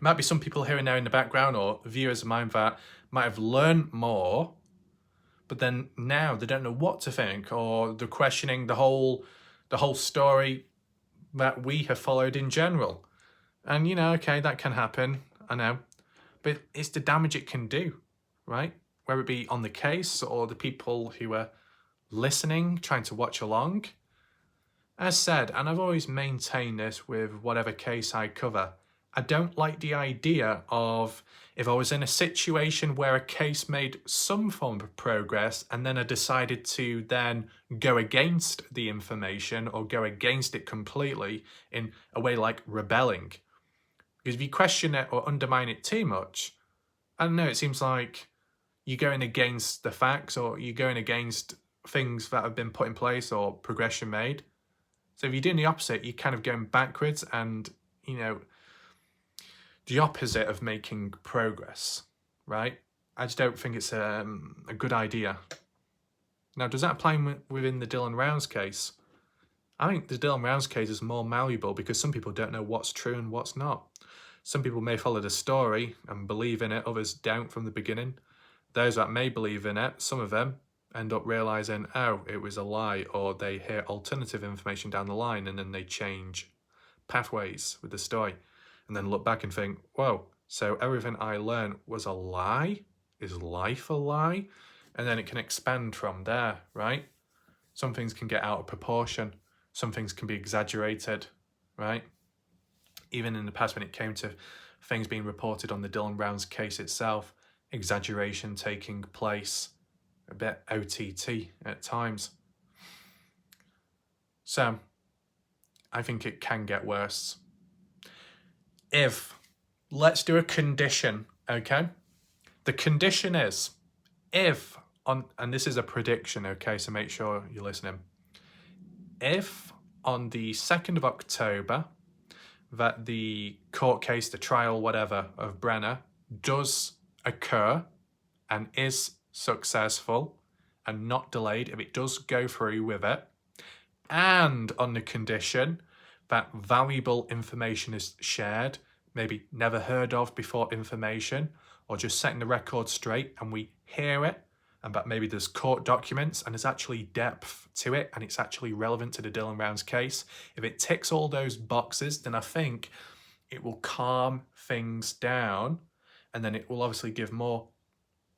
Might be some people here and there in the background or viewers of mine that might have learned more, but then now they don't know what to think, or they're questioning the whole story that we have followed in general. And okay, that can happen, I know, but it's the damage it can do, right? Whether it be on the case or the people who are listening, trying to watch along. As said, and I've always maintained this with whatever case I cover, I don't like the idea of if I was in a situation where a case made some form of progress and then I decided to then go against the information or go against it completely in a way like rebelling. Because if you question it or undermine it too much, I don't know, it seems like you're going against the facts or you're going against things that have been put in place or progression made. So if you're doing the opposite, you're kind of going backwards and, the opposite of making progress, right? I just don't think it's a good idea. Now, does that apply within the Dylan Rounds case? I think the Dylan Rounds case is more malleable because some people don't know what's true and what's not. Some people may follow the story and believe in it, others don't from the beginning. Those that may believe in it, some of them end up realising, oh, it was a lie, or they hear alternative information down the line and then they change pathways with the story and then look back and think, whoa, so everything I learned was a lie? Is life a lie? And then it can expand from there, right? Some things can get out of proportion. Some things can be exaggerated, right? Even in the past when it came to things being reported on the Dylan Rounds case itself, exaggeration taking place, a bit OTT at times. So, I think it can get worse. Let's do a condition, okay? The condition is, and this is a prediction, okay, so make sure you're listening. If on the 2nd of October, that the court case, the trial, whatever, of Brenner does occur and is successful and not delayed, if it does go through with it, and on the condition that valuable information is shared, maybe never heard of before information, or just setting the record straight and we hear it, and that maybe there's court documents and there's actually depth to it and it's actually relevant to the Dylan Rounds case. If it ticks all those boxes, then I think it will calm things down, and then it will obviously give more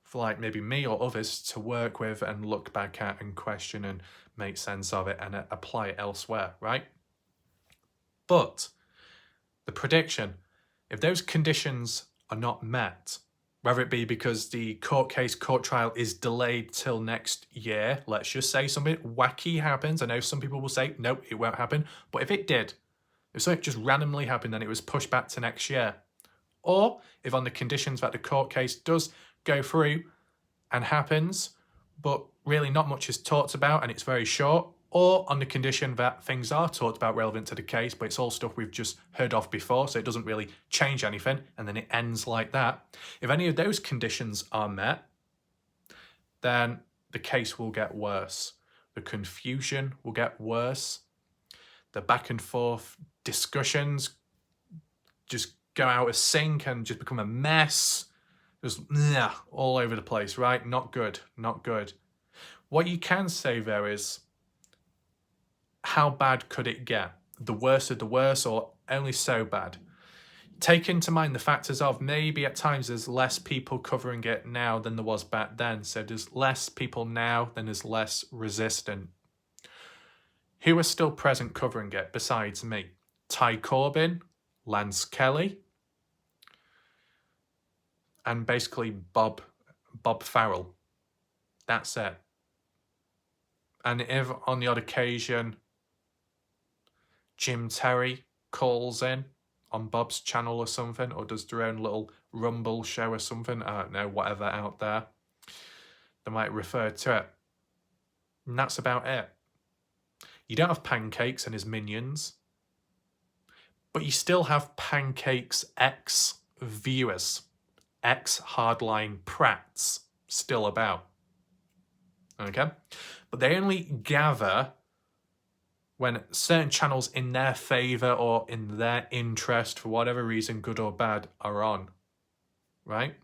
for like maybe me or others to work with and look back at and question and make sense of it and apply it elsewhere, right? But the prediction, if those conditions are not met, whether it be because the court trial is delayed till next year, let's just say something wacky happens. I know some people will say, no, it won't happen. But if it did, if something just randomly happened and it was pushed back to next year, or if on the conditions that the court case does go through and happens, but really not much is talked about and it's very short, or on the condition that things are talked about relevant to the case, but it's all stuff we've just heard of before, so it doesn't really change anything, and then it ends like that. If any of those conditions are met, then the case will get worse. The confusion will get worse. The back and forth discussions just go out of sync and just become a mess. Just all over the place, right? Not good, not good. What you can say though is, how bad could it get? The worst of the worst, or only so bad? Take into mind the factors of maybe at times there's less people covering it now than there was back then. So there's less people now than there's less resistant. Who are still present covering it besides me? Ty Corbin, Lance Kelly, and basically Bob Farrell. That's it. And if on the odd occasion Jim Terry calls in on Bob's channel or something, or does their own little Rumble show or something, I don't know, whatever out there, they might refer to it. And that's about it. You don't have Pancakes and his minions, but you still have Pancakes X viewers. ex-hardline prats still about. Okay? But they only gather when certain channels in their favour or in their interest, for whatever reason, good or bad, are on. Right?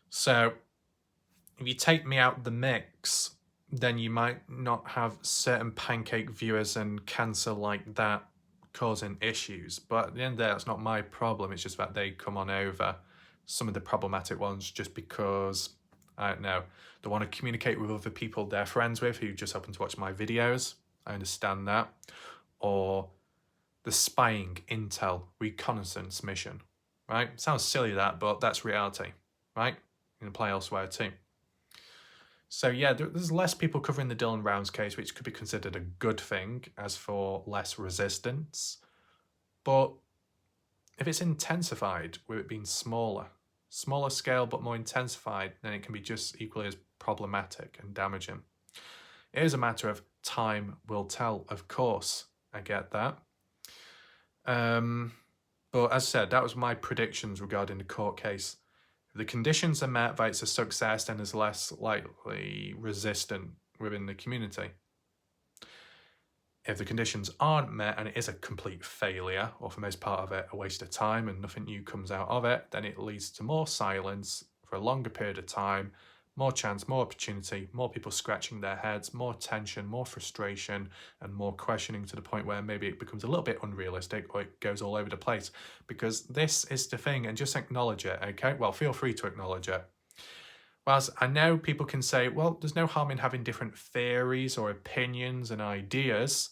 So if you take me out the mix, then you might not have certain pancake viewers and cancer like that causing issues. But at the end of the day, that's not my problem. It's just that they come on over, some of the problematic ones, just because, I don't know, they want to communicate with other people they're friends with who just happen to watch my videos. I understand that. Or the spying, intel, reconnaissance mission, right? Sounds silly that, but that's reality, right? You can apply elsewhere too. So yeah, there's less people covering the Dylan Rounds case, which could be considered a good thing, as for less resistance. But if it's intensified, with it being smaller scale but more intensified, then it can be just equally as problematic and damaging. It is a matter of time will tell, of course. I get that. But as I said, that was my predictions regarding the court case. If the conditions are met, that it's a success, then there's less likely resistance within the community. If the conditions aren't met and it is a complete failure, or for most part of it, a waste of time and nothing new comes out of it, then it leads to more silence for a longer period of time, more chance, more opportunity, more people scratching their heads, more tension, more frustration, and more questioning to the point where maybe it becomes a little bit unrealistic or it goes all over the place. Because this is the thing, and just acknowledge it, okay? Well, feel free to acknowledge it. Whilst I know people can say, well, there's no harm in having different theories or opinions and ideas.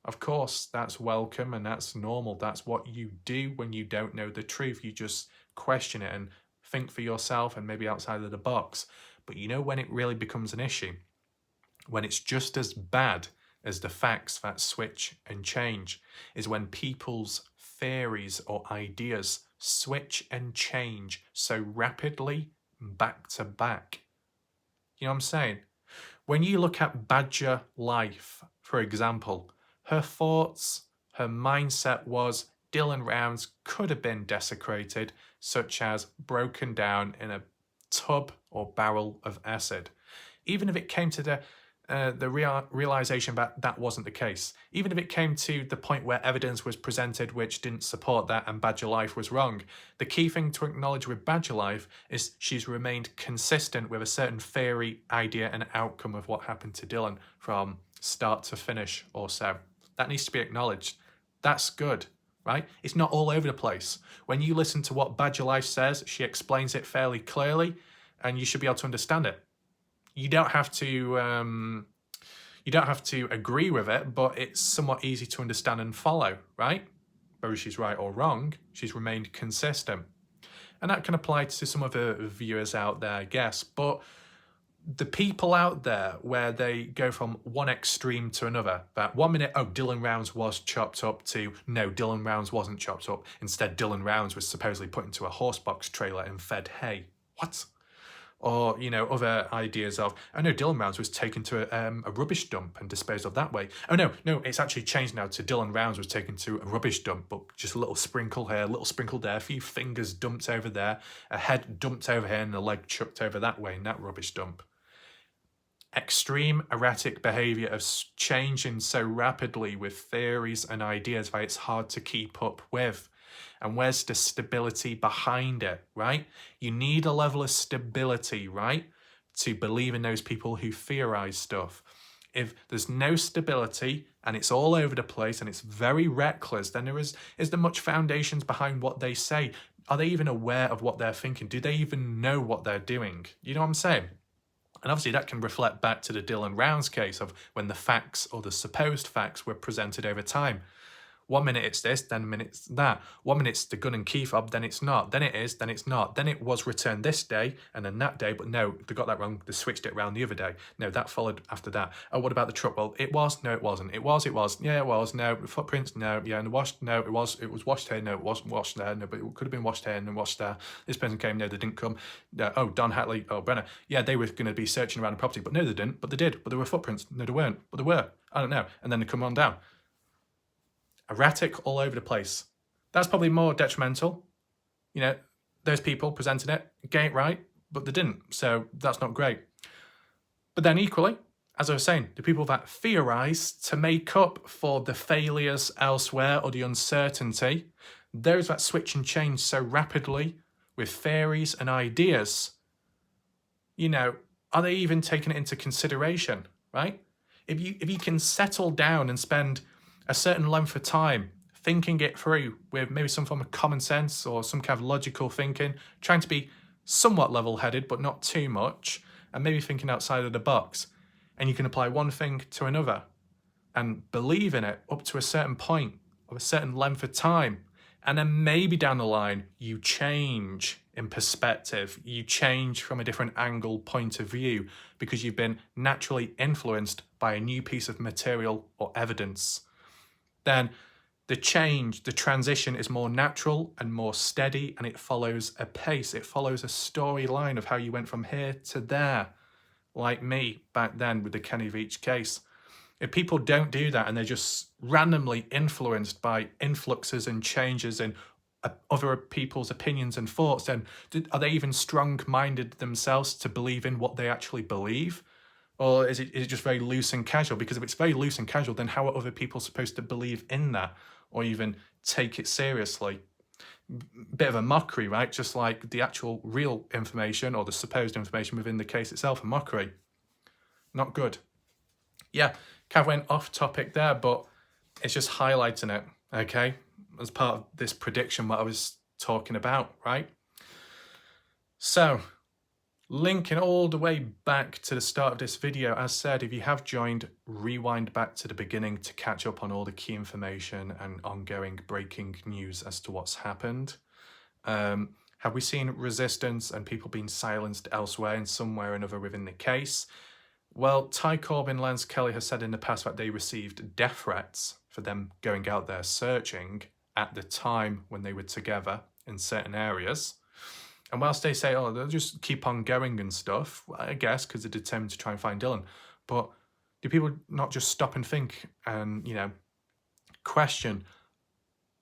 Of course, that's welcome and that's normal. That's what you do when you don't know the truth. You just question it and think for yourself and maybe outside of the box. But you know when it really becomes an issue? When it's just as bad as the facts that switch and change, is when people's theories or ideas switch and change so rapidly back to back. You know what I'm saying? When you look at Badger Life, for example, her thoughts, her mindset was Dylan Rounds could have been desecrated, such as broken down in a tub or barrel of acid. Even if it came to the realization that that wasn't the case, even if it came to the point where evidence was presented which didn't support that and Badger Life was wrong, the key thing to acknowledge with Badger Life is she's remained consistent with a certain theory, idea, and outcome of what happened to Dylan from start to finish or so. That needs to be acknowledged. That's good, right? It's not all over the place. When you listen to what Badger Life says, she explains it fairly clearly, and you should be able to understand it. You don't have to agree with it, but it's somewhat easy to understand and follow, right? Whether she's right or wrong, she's remained consistent. And that can apply to some of the viewers out there, I guess. But the people out there where they go from one extreme to another, that 1 minute, oh, Dylan Rounds was chopped up, to no, Dylan Rounds wasn't chopped up. Instead, Dylan Rounds was supposedly put into a horsebox trailer and fed hay. What? Or, you know, other ideas of, oh no, Dylan Rounds was taken to a rubbish dump and disposed of that way. Oh no, it's actually changed now to Dylan Rounds was taken to a rubbish dump, but just a little sprinkle here, a little sprinkle there, a few fingers dumped over there, a head dumped over here, and a leg chucked over that way in that rubbish dump. Extreme erratic behaviour of changing so rapidly with theories and ideas that it's hard to keep up with. And where's the stability behind it, right? You need a level of stability, right, to believe in those people who theorize stuff. If there's no stability and it's all over the place and it's very reckless, then is there much foundations behind what they say? Are they even aware of what they're thinking? Do they even know what they're doing? You know what I'm saying? And obviously that can reflect back to the Dylan Rounds case of when the facts or the supposed facts were presented over time. 1 minute it's this, then a minute it's that. 1 minute it's the gun and key fob, then it's not. Then it is, then it's not. Then it was returned this day and then that day, but no, they got that wrong. They switched it around the other day. No, that followed after that. Oh, what about the truck? Well, it was, no, it wasn't. It was. Yeah, it was. No, footprints, no. Yeah, and the wash, no, it was washed here. No, it wasn't washed there. No, but it could have been washed here and then washed there. This person came, no, they didn't come. Oh, Don Hatley, oh, Brenner. Yeah, they were going to be searching around the property, but no, they didn't. But they did. But there were footprints. No, they weren't. But they were. I don't know. And then they come on down. Erratic all over the place. That's probably more detrimental. You know, those people presented it, get it right, but they didn't. So that's not great. But then equally, as I was saying, the people that theorise to make up for the failures elsewhere or the uncertainty, those that switch and change so rapidly with theories and ideas, you know, are they even taking it into consideration, right? If you can settle down and spend a certain length of time thinking it through with maybe some form of common sense or some kind of logical thinking, trying to be somewhat level-headed but not too much, and maybe thinking outside of the box, and you can apply one thing to another and believe in it up to a certain point of a certain length of time, and then maybe down the line you change in perspective, you change from a different angle point of view because you've been naturally influenced by a new piece of material or evidence. Then the change, the transition is more natural and more steady, and it follows a pace. It follows a storyline of how you went from here to there, like me back then with the Kenny Veach case. If people don't do that and they're just randomly influenced by influxes and changes in other people's opinions and thoughts, then are they even strong-minded themselves to believe in what they actually believe? Or is it just very loose and casual? Because if it's very loose and casual, then how are other people supposed to believe in that or even take it seriously? Bit of a mockery, right? Just like the actual real information or the supposed information within the case itself, a mockery. Not good. Yeah, kind of went off topic there, but it's just highlighting it, okay? As part of this prediction, what I was talking about, right? So, linking all the way back to the start of this video, as said, if you have joined, rewind back to the beginning to catch up on all the key information and ongoing breaking news as to what's happened. Have we seen resistance and people being silenced elsewhere in some way or another within the case? Well, Ty Corbyn, Lance Kelly has said in the past that they received death threats for them going out there searching at the time when they were together in certain areas. And whilst they say, oh, they'll just keep on going and stuff, I guess, because they're determined to try and find Dylan. But do people not just stop and think and, you know, question,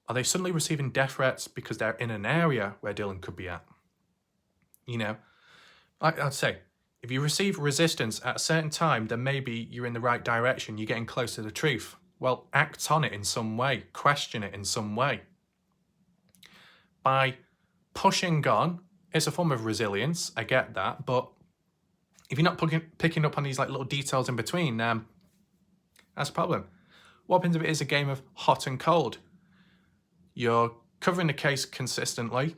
are they suddenly receiving death threats because they're in an area where Dylan could be at? You know, I'd say, if you receive resistance at a certain time, then maybe you're in the right direction, you're getting close to the truth. Well, act on it in some way, question it in some way. By pushing on, it's a form of resilience, I get that, but if you're not picking up on these like little details in between, that's a problem. What happens if it is a game of hot and cold? You're covering the case consistently,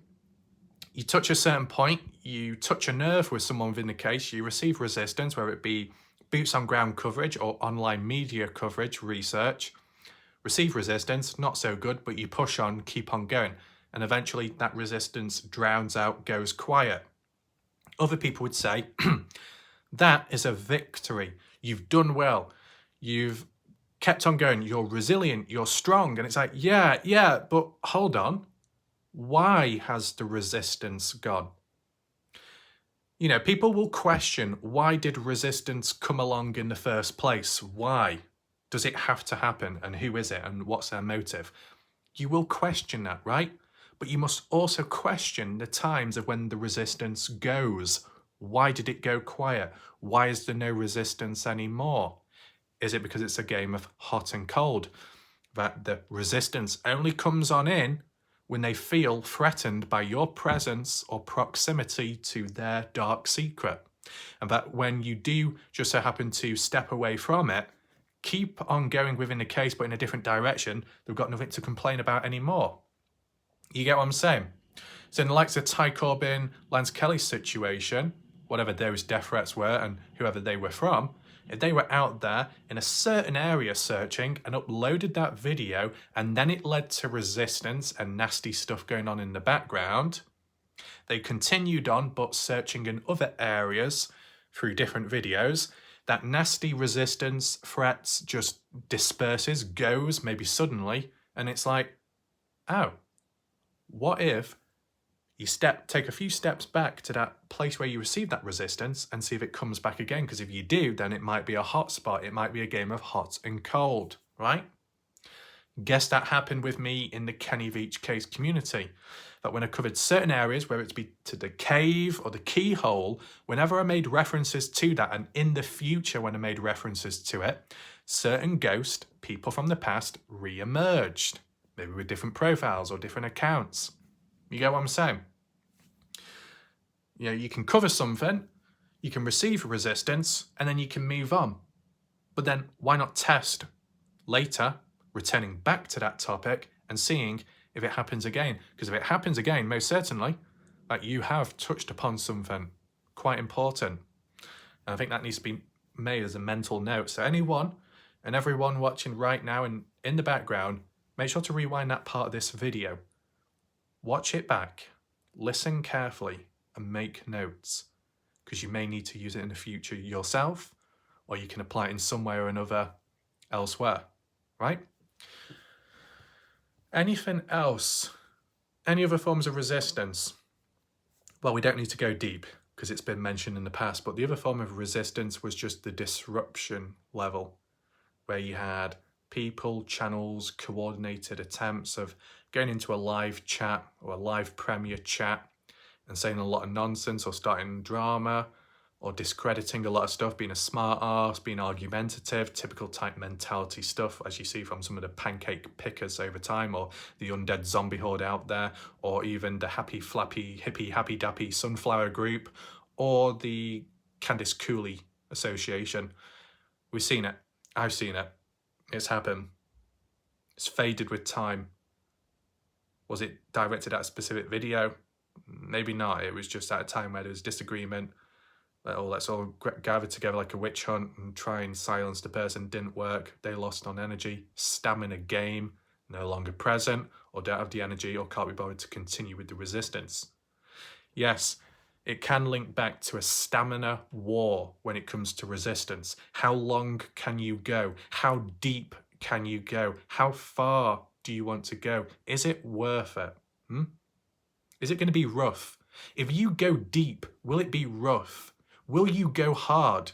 you touch a certain point, you touch a nerve with someone within the case, you receive resistance, whether it be boots on ground coverage or online media coverage, research, receive resistance, not so good, but you push on, keep on going. And eventually that resistance drowns out, goes quiet. Other people would say, that is a victory. You've done well. You've kept on going. You're resilient. You're strong. And it's like, yeah, but hold on. Why has the resistance gone? You know, people will question, why did resistance come along in the first place? Why? Does it have to happen? And who is it? And what's their motive? You will question that, right? But you must also question the times of when the resistance goes. Why did it go quiet? Why is there no resistance anymore? Is it because it's a game of hot and cold? That the resistance only comes on in when they feel threatened by your presence or proximity to their dark secret. And that when you do just so happen to step away from it, keep on going within the case but in a different direction, they've got nothing to complain about anymore. You get what I'm saying? So in the likes of Ty Corbyn, Lance Kelly's situation, whatever those death threats were and whoever they were from, if they were out there in a certain area searching and uploaded that video and then it led to resistance and nasty stuff going on in the background, they continued on but searching in other areas through different videos, that nasty resistance, threats just disperses, goes maybe suddenly, and it's like, oh, what if you take a few steps back to that place where you received that resistance and see if it comes back again? Because if you do, then it might be a hot spot. It might be a game of hot and cold, right? Guess that happened with me in the Kenny Veach case community. That when I covered certain areas, whether it's be to the cave or the keyhole, whenever I made references to that, and in the future when I made references to it, certain ghost people from the past re-emerged, maybe with different profiles or different accounts. You get what I'm saying? You know, you can cover something, you can receive resistance, and then you can move on. But then why not test later, returning back to that topic and seeing if it happens again? Because if it happens again, most certainly, that you have touched upon something quite important. And I think that needs to be made as a mental note. So anyone and everyone watching right now and in the background, make sure to rewind that part of this video. Watch it back, listen carefully, and make notes, because you may need to use it in the future yourself, or you can apply it in some way or another elsewhere, right? Anything else? Any other forms of resistance? Well, we don't need to go deep because it's been mentioned in the past, but the other form of resistance was just the disruption level, where you had people, channels, coordinated attempts of going into a live chat or a live premiere chat and saying a lot of nonsense or starting drama or discrediting a lot of stuff, being a smart arse, being argumentative, typical type mentality stuff, as you see from some of the pancake pickers over time, or the undead zombie horde out there, or even the happy flappy hippie happy dappy sunflower group, or the Candice Cooley Association. We've seen it. I've seen it. It's happened. It's faded with time. Was it directed at a specific video? Maybe not. It was just at a time where there was disagreement. Let's all gather together like a witch hunt and try and silence the person. Didn't work. They lost on energy. Stamina game, no longer present, or don't have the energy, or can't be bothered to continue with the resistance. Yes, it can link back to a stamina war when it comes to resistance. How long can you go? How deep can you go? How far do you want to go? Is it worth it? Is it going to be rough? If you go deep, will it be rough? Will you go hard?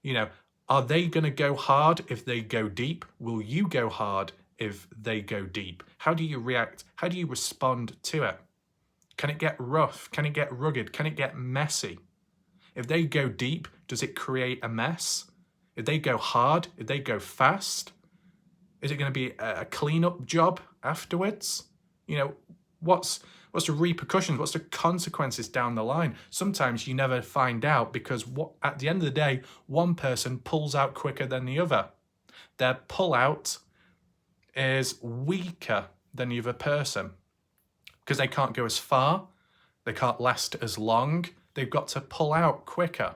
You know, are they going to go hard if they go deep? Will you go hard if they go deep? How do you react? How do you respond to it? Can it get rough? Can it get rugged? Can it get messy? If they go deep, does it create a mess? If they go hard, if they go fast, is it going to be a cleanup job afterwards? You know, what's the repercussions? What's the consequences down the line? Sometimes you never find out because at the end of the day, one person pulls out quicker than the other. Their pull out is weaker than the other person because they can't go as far, they can't last as long, they've got to pull out quicker.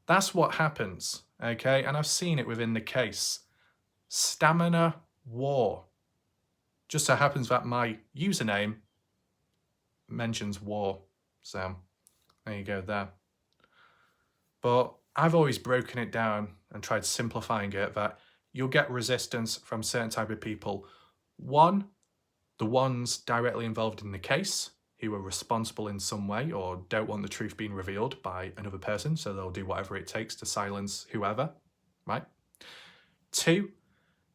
That's what happens, okay? And I've seen it within the case. Stamina war. Just so happens that my username mentions war, so there you go there. But I've always broken it down and tried simplifying it that you'll get resistance from certain type of people. One, the ones directly involved in the case who are responsible in some way or don't want the truth being revealed by another person, so they'll do whatever it takes to silence whoever, right? Two,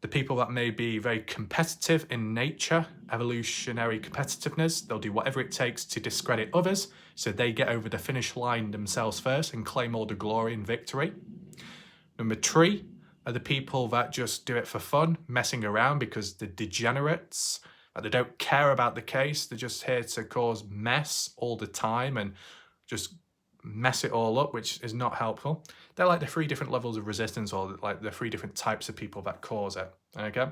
the people that may be very competitive in nature, evolutionary competitiveness, they'll do whatever it takes to discredit others so they get over the finish line themselves first and claim all the glory and victory. Number three are the people that just do it for fun, messing around because they're degenerates, that they don't care about the case, they're just here to cause mess all the time and just mess it all up, which is not helpful. They're like the three different levels of resistance, or like the three different types of people that cause it, okay?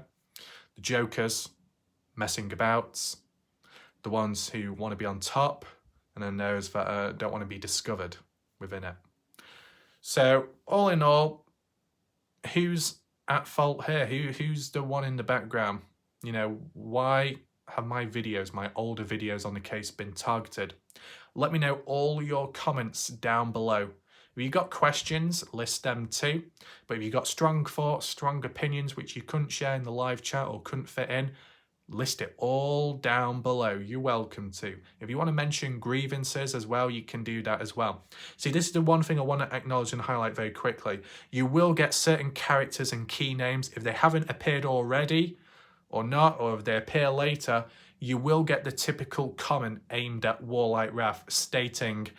The jokers, messing about, the ones who want to be on top, and then those that don't want to be discovered within it. So all in all, who's at fault here? Who's the one in the background? You know, why have my videos, my older videos on the case been targeted? Let me know all your comments down below. If you got questions, list them too. But if you got strong thoughts, strong opinions, which you couldn't share in the live chat or couldn't fit in, list it all down below. You're welcome to. If you want to mention grievances as well, you can do that as well. See, this is the one thing I want to acknowledge and highlight very quickly. You will get certain characters and key names, if they haven't appeared already, or not, or if they appear later, you will get the typical comment aimed at Warlight Raf stating,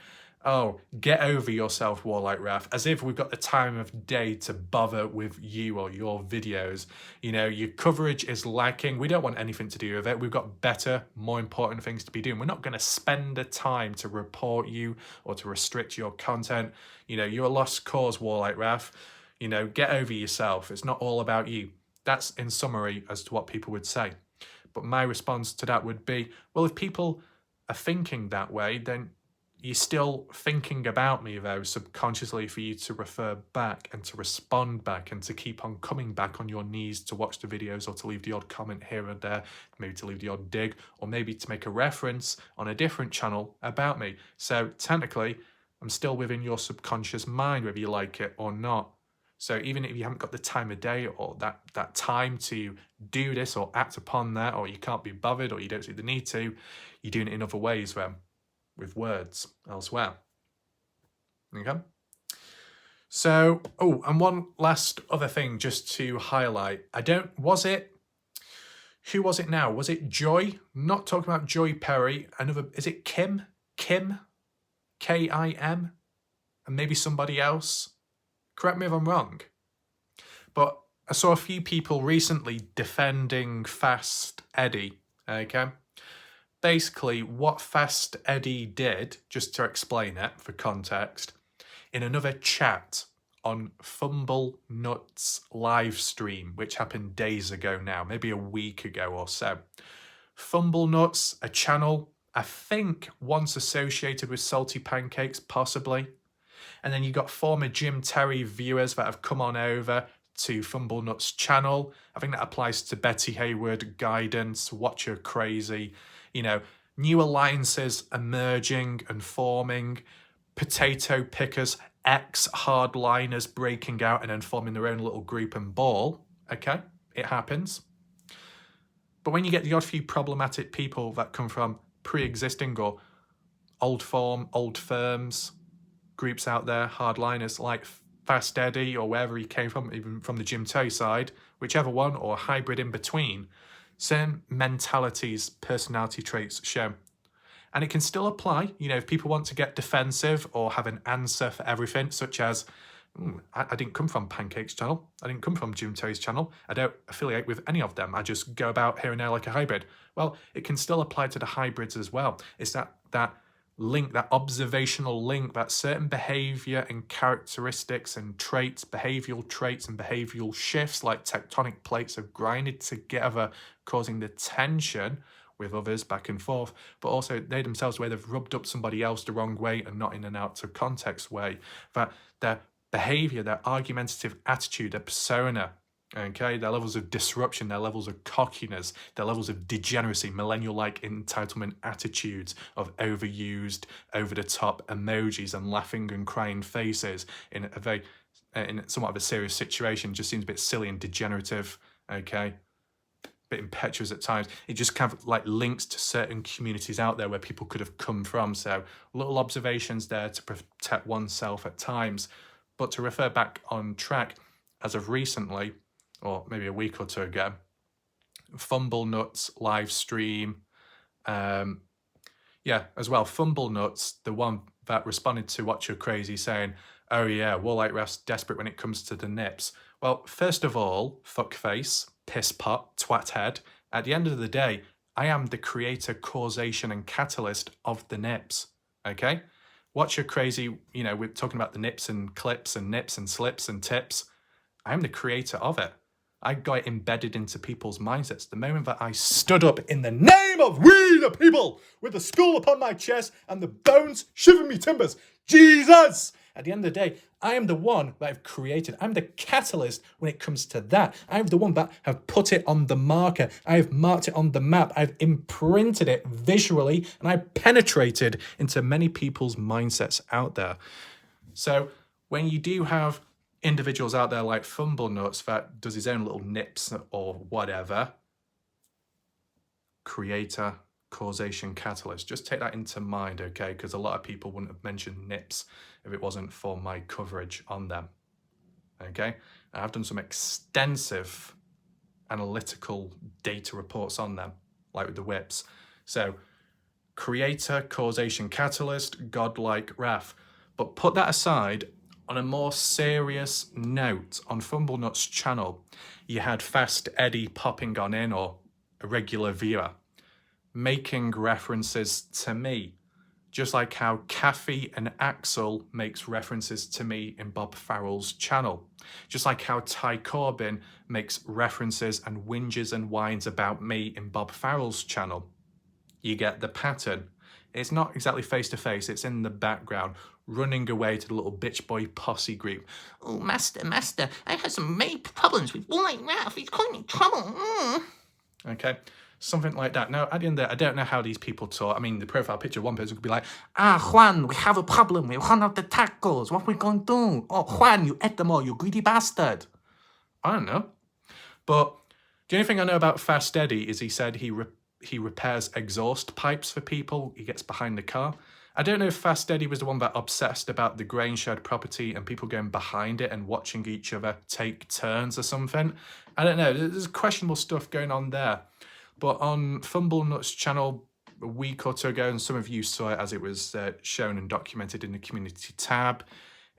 "Oh, get over yourself, Warlight Raf," as if we've got the time of day to bother with you or your videos. You know, your coverage is lacking. We don't want anything to do with it. We've got better, more important things to be doing. We're not going to spend the time to report you or to restrict your content. You know, you're a lost cause, Warlight Raf. You know, get over yourself. It's not all about you. That's in summary as to what people would say. But my response to that would be, well, if people are thinking that way, then you're still thinking about me, though, subconsciously, for you to refer back and to respond back and to keep on coming back on your knees to watch the videos or to leave the odd comment here and there, maybe to leave the odd dig, or maybe to make a reference on a different channel about me. So technically, I'm still within your subconscious mind, whether you like it or not. So even if you haven't got the time of day or that time to do this or act upon that, or you can't be bothered or you don't see the need to, you're doing it in other ways, then, with words elsewhere. Okay? So, oh, and one last other thing just to highlight. Who was it now? Was it Joy? Not talking about Joy Perry. Is it Kim? Kim? K-I-M? And maybe somebody else? Correct me if I'm wrong. But I saw a few people recently defending Fast Eddie, okay? Basically, what Fast Eddie did, just to explain it for context, in another chat on Fumble Nuts live stream, which happened days ago now, maybe a week ago or so. Fumble Nuts, a channel, I think once associated with Salty Pancakes, possibly. And then you got former Jim Terry viewers that have come on over to Fumble Nuts channel. I think that applies to Betty Hayward, Guidance, Watch Her Crazy. You know, new alliances emerging and forming. Potato pickers, ex-hardliners breaking out and then forming their own little group and ball. Okay, it happens. But when you get the odd few problematic people that come from pre-existing or old form, old firms, groups out there, hardliners like Fast Eddie or wherever he came from, even from the Jim Terry side, whichever one, or hybrid in between, certain mentalities, personality traits show. And it can still apply, you know, if people want to get defensive or have an answer for everything, such as, I didn't come from Pancake's channel, I didn't come from Jim Terry's channel, I don't affiliate with any of them, I just go about here and there like a hybrid. Well, it can still apply to the hybrids as well. It's that link, that observational link, that certain behavior and characteristics and traits, behavioral traits and behavioral shifts like tectonic plates have grinded together, causing the tension with others back and forth, but also they themselves, where they've rubbed up somebody else the wrong way and not in an out of context way, that their behavior, their argumentative attitude, their persona, okay, their levels of disruption, their levels of cockiness, their levels of degeneracy, millennial-like entitlement attitudes of overused, over-the-top emojis and laughing and crying faces in somewhat of a serious situation just seems a bit silly and degenerative, okay, a bit impetuous at times. It just kind of like links to certain communities out there where people could have come from. So little observations there to protect oneself at times. But to refer back on track, as of recently, or maybe a week or two ago, Fumble Nuts live stream. As well, Fumble Nuts, the one that responded to Watch Your Crazy saying, oh yeah, Warlight Raf's desperate when it comes to the nips. Well, first of all, fuckface, pisspot, twathead, at the end of the day, I am the creator, causation and catalyst of the nips, okay? Watch Your Crazy, you know, we're talking about the nips and clips and nips and slips and tips. I'm the creator of it. I got it embedded into people's mindsets. The moment that I stood up in the name of we the people, with the skull upon my chest and the bones shivering me timbers, Jesus! At the end of the day, I am the one that I've created. I'm the catalyst when it comes to that. I'm the one that have put it on the marker. I've marked it on the map. I've imprinted it visually, and I've penetrated into many people's mindsets out there. So when you do have individuals out there like Fumble Nuts that does his own little nips or whatever, creator, causation, catalyst, just take that into mind, okay? Because a lot of people wouldn't have mentioned nips if it wasn't for my coverage on them, okay? And I've done some extensive analytical data reports on them, like with the whips. So creator, causation, catalyst, godlike, wrath. But put that aside, on a more serious note, on Fumblenut's channel, you had Fast Eddie popping on in, or a regular viewer, making references to me, just like how Kathy and Axel makes references to me in Bob Farrell's channel, just like how Ty Corbin makes references and whinges and whines about me in Bob Farrell's channel. You get the pattern. It's not exactly face-to-face, it's in the background, running away to the little bitch boy posse group. Oh, master, I have some major problems with White Ralph. He's causing me trouble. Okay, something like that. Now, at the end of the day, I don't know how these people talk. I mean, the profile picture, one person could be like, Juan, we have a problem with one of the tacos. What we gonna do? Oh, Juan, you ate them all, you greedy bastard. I don't know. But the only thing I know about Fast Eddie is he said he repairs exhaust pipes for people. He gets behind the car. I don't know if Fast Eddie was the one that obsessed about the Grainshed property and people going behind it and watching each other take turns or something. I don't know. There's questionable stuff going on there. But on Fumblenut's channel a week or two ago, and some of you saw it as it was shown and documented in the community tab,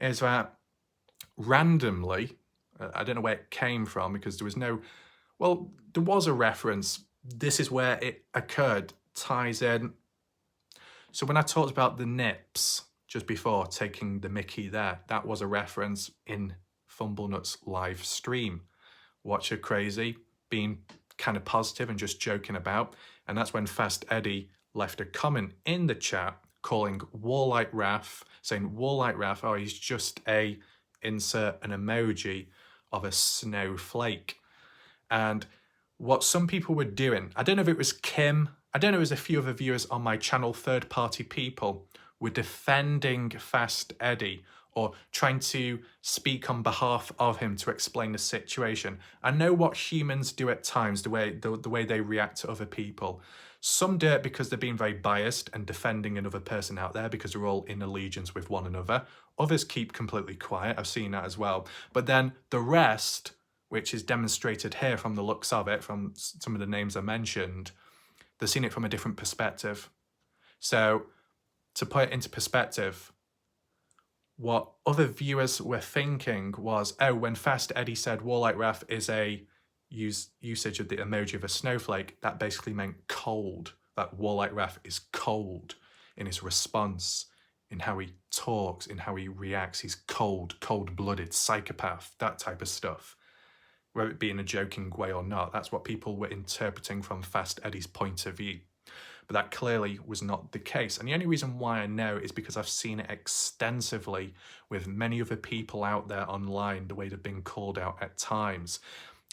is that randomly, I don't know where it came from because there was no, well, there was a reference. This is where it occurred, ties in. So when I talked about the nips just before, taking the mickey there, that was a reference in Fumblenut's live stream. Watcher Crazy being kind of positive and just joking about. And that's when Fast Eddie left a comment in the chat calling Warlike Wrath, saying Warlike Wrath, oh, he's just a, insert an emoji of a snowflake. And what some people were doing, I don't know if it was Kim, I don't know, it was a few other viewers on my channel, third-party people, were defending Fast Eddie or trying to speak on behalf of him to explain the situation. I know what humans do at times, the way they react to other people. Some do it because they're being very biased and defending another person out there because they're all in allegiance with one another. Others keep completely quiet, I've seen that as well. But then the rest, which is demonstrated here from the looks of it, from some of the names I mentioned, they're seeing it from a different perspective. So to put it into perspective, what other viewers were thinking was, oh, when Fast Eddie said Warlike Wrath is a usage of the emoji of a snowflake, that basically meant cold, that Warlike Wrath is cold in his response, in how he talks, in how he reacts. He's cold, cold-blooded, psychopath, that type of stuff. Whether it be in a joking way or not, that's what people were interpreting from Fast Eddie's point of view. But that clearly was not the case. And the only reason why I know is because I've seen it extensively with many other people out there online, the way they've been called out at times.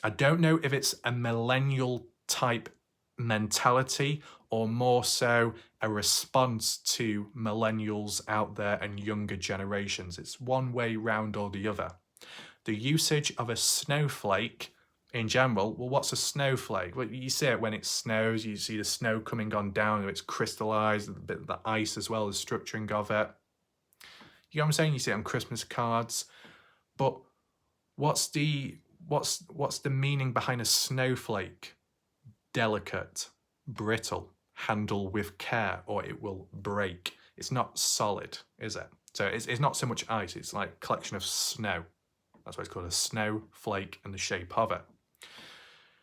I don't know if it's a millennial type mentality or more so a response to millennials out there and younger generations. It's one way round or the other. The usage of a snowflake in general, well, what's a snowflake? Well, you see it when it snows, you see the snow coming on down, it's crystallized, a bit of the ice as well, the structuring of it. You know what I'm saying? You see it on Christmas cards. But what's the meaning behind a snowflake? Delicate, brittle, handle with care, or it will break. It's not solid, is it? So it's not so much ice, it's like a collection of snow. That's why it's called a snowflake and the shape of it.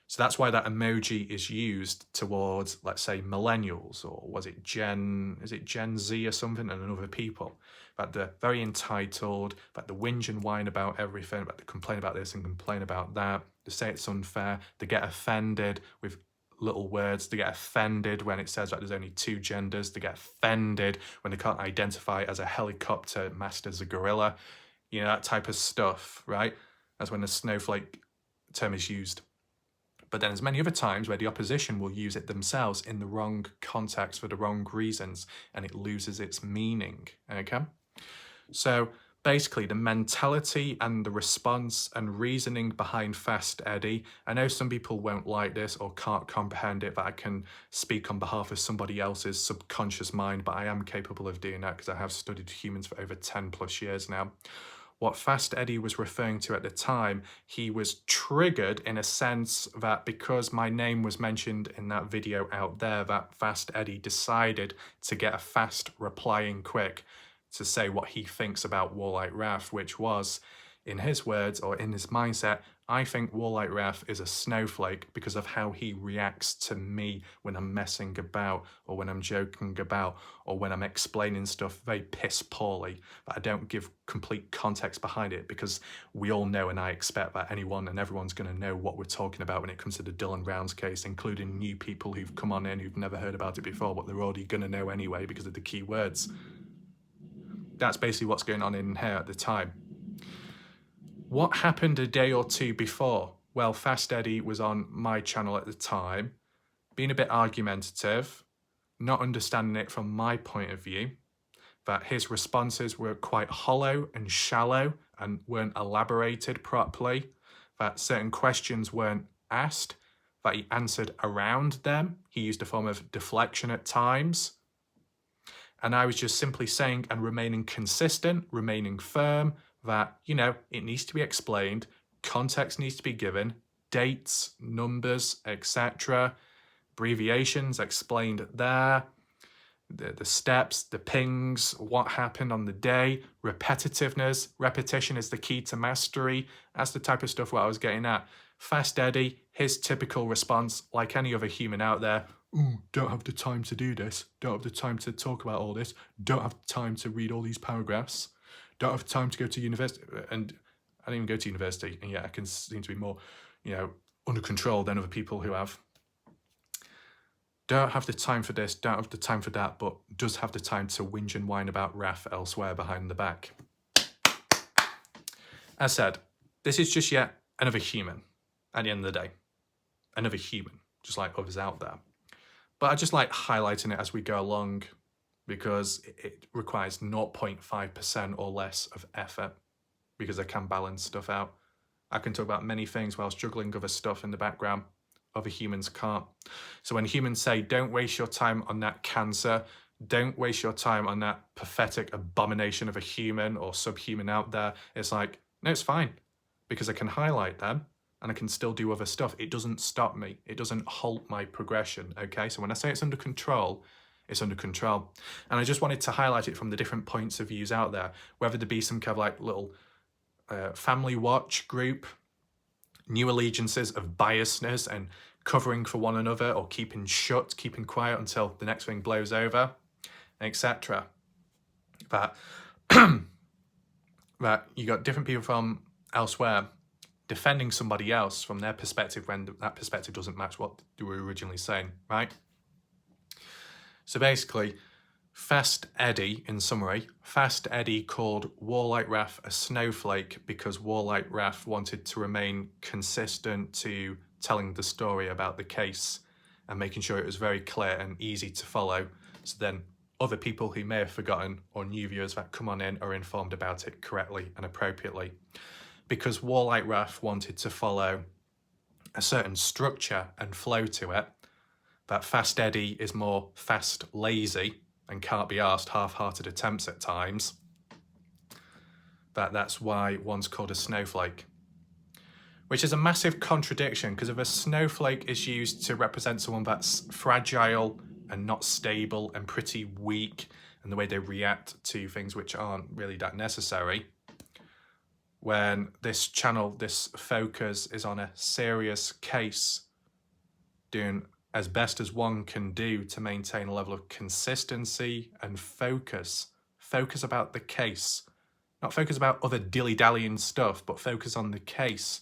So that's why that emoji is used towards, let's say, millennials, or was it Gen Z or something, and other people. But they're very entitled, but they whinge and whine about everything, but they complain about this and complain about that. They say it's unfair. They get offended with little words. They get offended when it says that there's only two genders. They get offended when they can't identify as a helicopter masked as a gorilla. You know, that type of stuff, right? That's when the snowflake term is used. But then there's many other times where the opposition will use it themselves in the wrong context for the wrong reasons, and it loses its meaning, okay? So basically the mentality and the response and reasoning behind Fast Eddie, I know some people won't like this or can't comprehend it, that I can speak on behalf of somebody else's subconscious mind, but I am capable of doing that because I have studied humans for over 10 plus years now. what Fast Eddie was referring to at the time, he was triggered in a sense that because my name was mentioned in that video out there, that Fast Eddie decided to get a fast reply in quick to say what he thinks about Warlight Raph, which was, in his words or in his mindset, I think Warlight Raph is a snowflake because of how he reacts to me when I'm messing about or when I'm joking about or when I'm explaining stuff very piss poorly, but I don't give complete context behind it because we all know, and I expect that anyone and everyone's going to know what we're talking about when it comes to the Dylan Rounds case, including new people who've come on in who've never heard about it before, but they're already going to know anyway because of the key words. That's basically what's going on in here at the time. What happened a day or two before? Well, Fast Eddie was on my channel at the time, being a bit argumentative, not understanding it from my point of view, that his responses were quite hollow and shallow and weren't elaborated properly, that certain questions weren't asked, that he answered around them. He used a form of deflection at times. And I was just simply saying and remaining consistent, remaining firm, that, you know, it needs to be explained, context needs to be given, dates, numbers, etc., abbreviations explained there, the steps, the pings, what happened on the day, repetitiveness, repetition is the key to mastery. That's the type of stuff what I was getting at. Fast Eddie, his typical response, like any other human out there, ooh, don't have the time to do this, don't have the time to talk about all this, don't have time to read all these paragraphs, don't have time to go to university. And I didn't even go to university, and yet I can seem to be more, you know, under control than other people who have. Don't have the time for this, don't have the time for that, but does have the time to whinge and whine about Raph elsewhere behind the back. As said, this is just yet another human at the end of the day. Another human, just like others out there. But I just like highlighting it as we go along because it requires 0.5% or less of effort because I can balance stuff out. I can talk about many things whilst juggling other stuff in the background. Other humans can't. So when humans say, don't waste your time on that cancer, don't waste your time on that pathetic abomination of a human or subhuman out there, it's like, no, it's fine because I can highlight them and I can still do other stuff. It doesn't stop me. It doesn't halt my progression, okay? So when I say it's under control, it's under control. And I just wanted to highlight it from the different points of views out there, whether there be some kind of like little family watch group, new allegiances of biasness and covering for one another or keeping shut, keeping quiet until the next thing blows over, etc. That, that you got different people from elsewhere defending somebody else from their perspective when that perspective doesn't match what they were originally saying, right? So basically, Fast Eddie, in summary, Fast Eddie called Warlight Raph a snowflake because Warlight Raph wanted to remain consistent to telling the story about the case and making sure it was very clear and easy to follow. So then other people who may have forgotten or new viewers that come on in are informed about it correctly and appropriately. Because Warlight Raph wanted to follow a certain structure and flow to it, that Fast Eddie is more fast lazy and can't be asked, half-hearted attempts at times, that's why one's called a snowflake. Which is a massive contradiction, because if a snowflake is used to represent someone that's fragile and not stable and pretty weak, and the way they react to things which aren't really that necessary, when this channel, this focus is on a serious case, doing as best as one can do to maintain a level of consistency and focus. Focus about the case. Not focus about other dilly-dallying stuff, but focus on the case,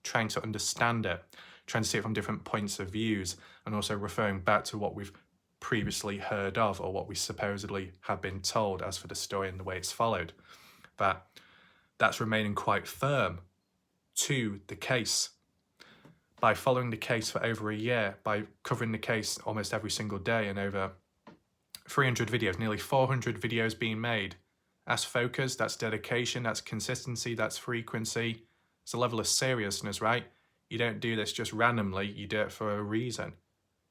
trying to understand it, trying to see it from different points of views, and also referring back to what we've previously heard of or what we supposedly have been told as for the story and the way it's followed. That's remaining quite firm to the case. By following the case for over a year, by covering the case almost every single day and over 300 videos, nearly 400 videos being made. That's focus, that's dedication, that's consistency, that's frequency. It's a level of seriousness, right? You don't do this just randomly, you do it for a reason.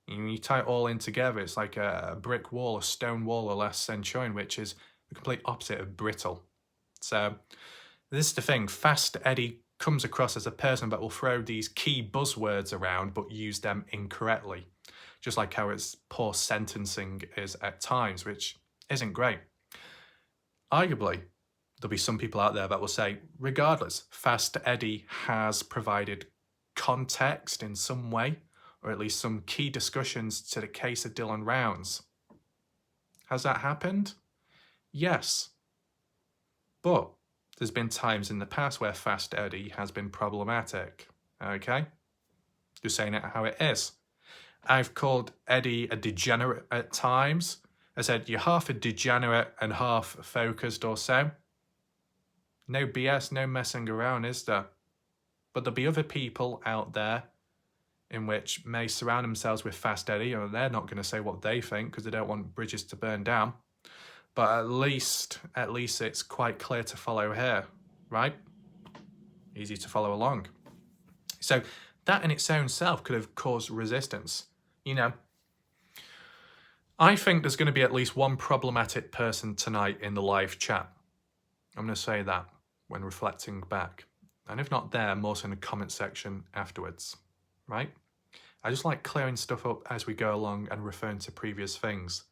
And you tie it all in together, it's like a brick wall, a stone wall, or less Centurion, which is the complete opposite of brittle. So This is the thing, Fast Eddie comes across as a person that will throw these key buzzwords around but use them incorrectly. Just like how his poor sentencing is at times, which isn't great. Arguably, there'll be some people out there that will say, regardless, Fast Eddie has provided context in some way, or at least some key discussions to the case of Dylan Rounds. Has that happened? Yes. But there's been times in the past where Fast Eddie has been problematic. Okay? Just saying it how it is. I've called Eddie a degenerate at times. I said, you're half a degenerate and half focused or so. No BS, no messing around, is there? But there'll be other people out there in which may surround themselves with Fast Eddie, or they're not going to say what they think because they don't want bridges to burn down. But at least it's quite clear to follow here, right? Easy to follow along. So that in its own self could have caused resistance. You know, I think there's going to be at least one problematic person tonight in the live chat. I'm going to say that when reflecting back. And if not there, more so in the comment section afterwards, right? I just like clearing stuff up as we go along and referring to previous things.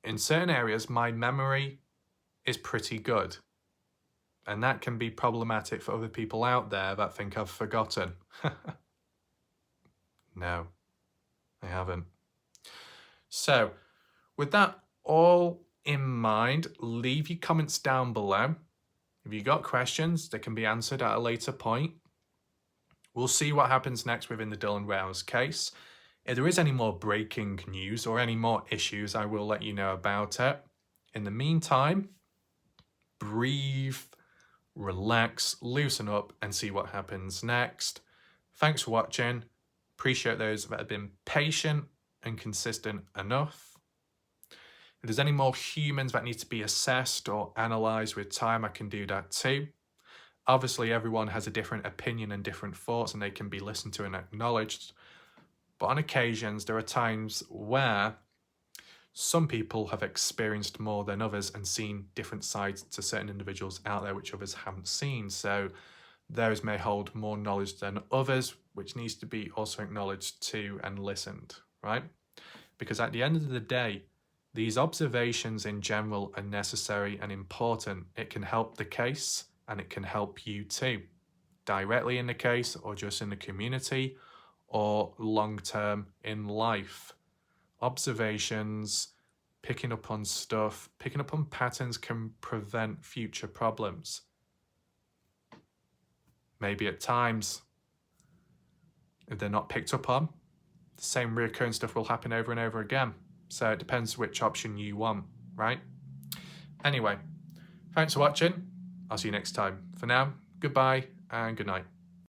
In certain areas, my memory is pretty good. And that can be problematic for other people out there that think I've forgotten. No, I haven't. So, with that all in mind, leave your comments down below. If you've got questions, they can be answered at a later point. We'll see what happens next within the Dylan Rounds case. If there is any more breaking news or any more issues, I will let you know about it. In the meantime, breathe, relax, loosen up, and see what happens next. Thanks for watching. Appreciate those that have been patient and consistent enough. If there's any more humans that need to be assessed or analysed with time, I can do that too. Obviously, everyone has a different opinion and different thoughts, and they can be listened to and acknowledged. But on occasions, there are times where some people have experienced more than others and seen different sides to certain individuals out there which others haven't seen. So those may hold more knowledge than others, which needs to be also acknowledged too and listened, right? Because at the end of the day, these observations in general are necessary and important. It can help the case and it can help you too, directly in the case or just in the community or long-term in life. Observations, picking up on stuff, picking up on patterns can prevent future problems. Maybe at times, if they're not picked up on, the same recurring stuff will happen over and over again. So it depends which option you want, right? Anyway, thanks for watching. I'll see you next time. For now, goodbye and good night.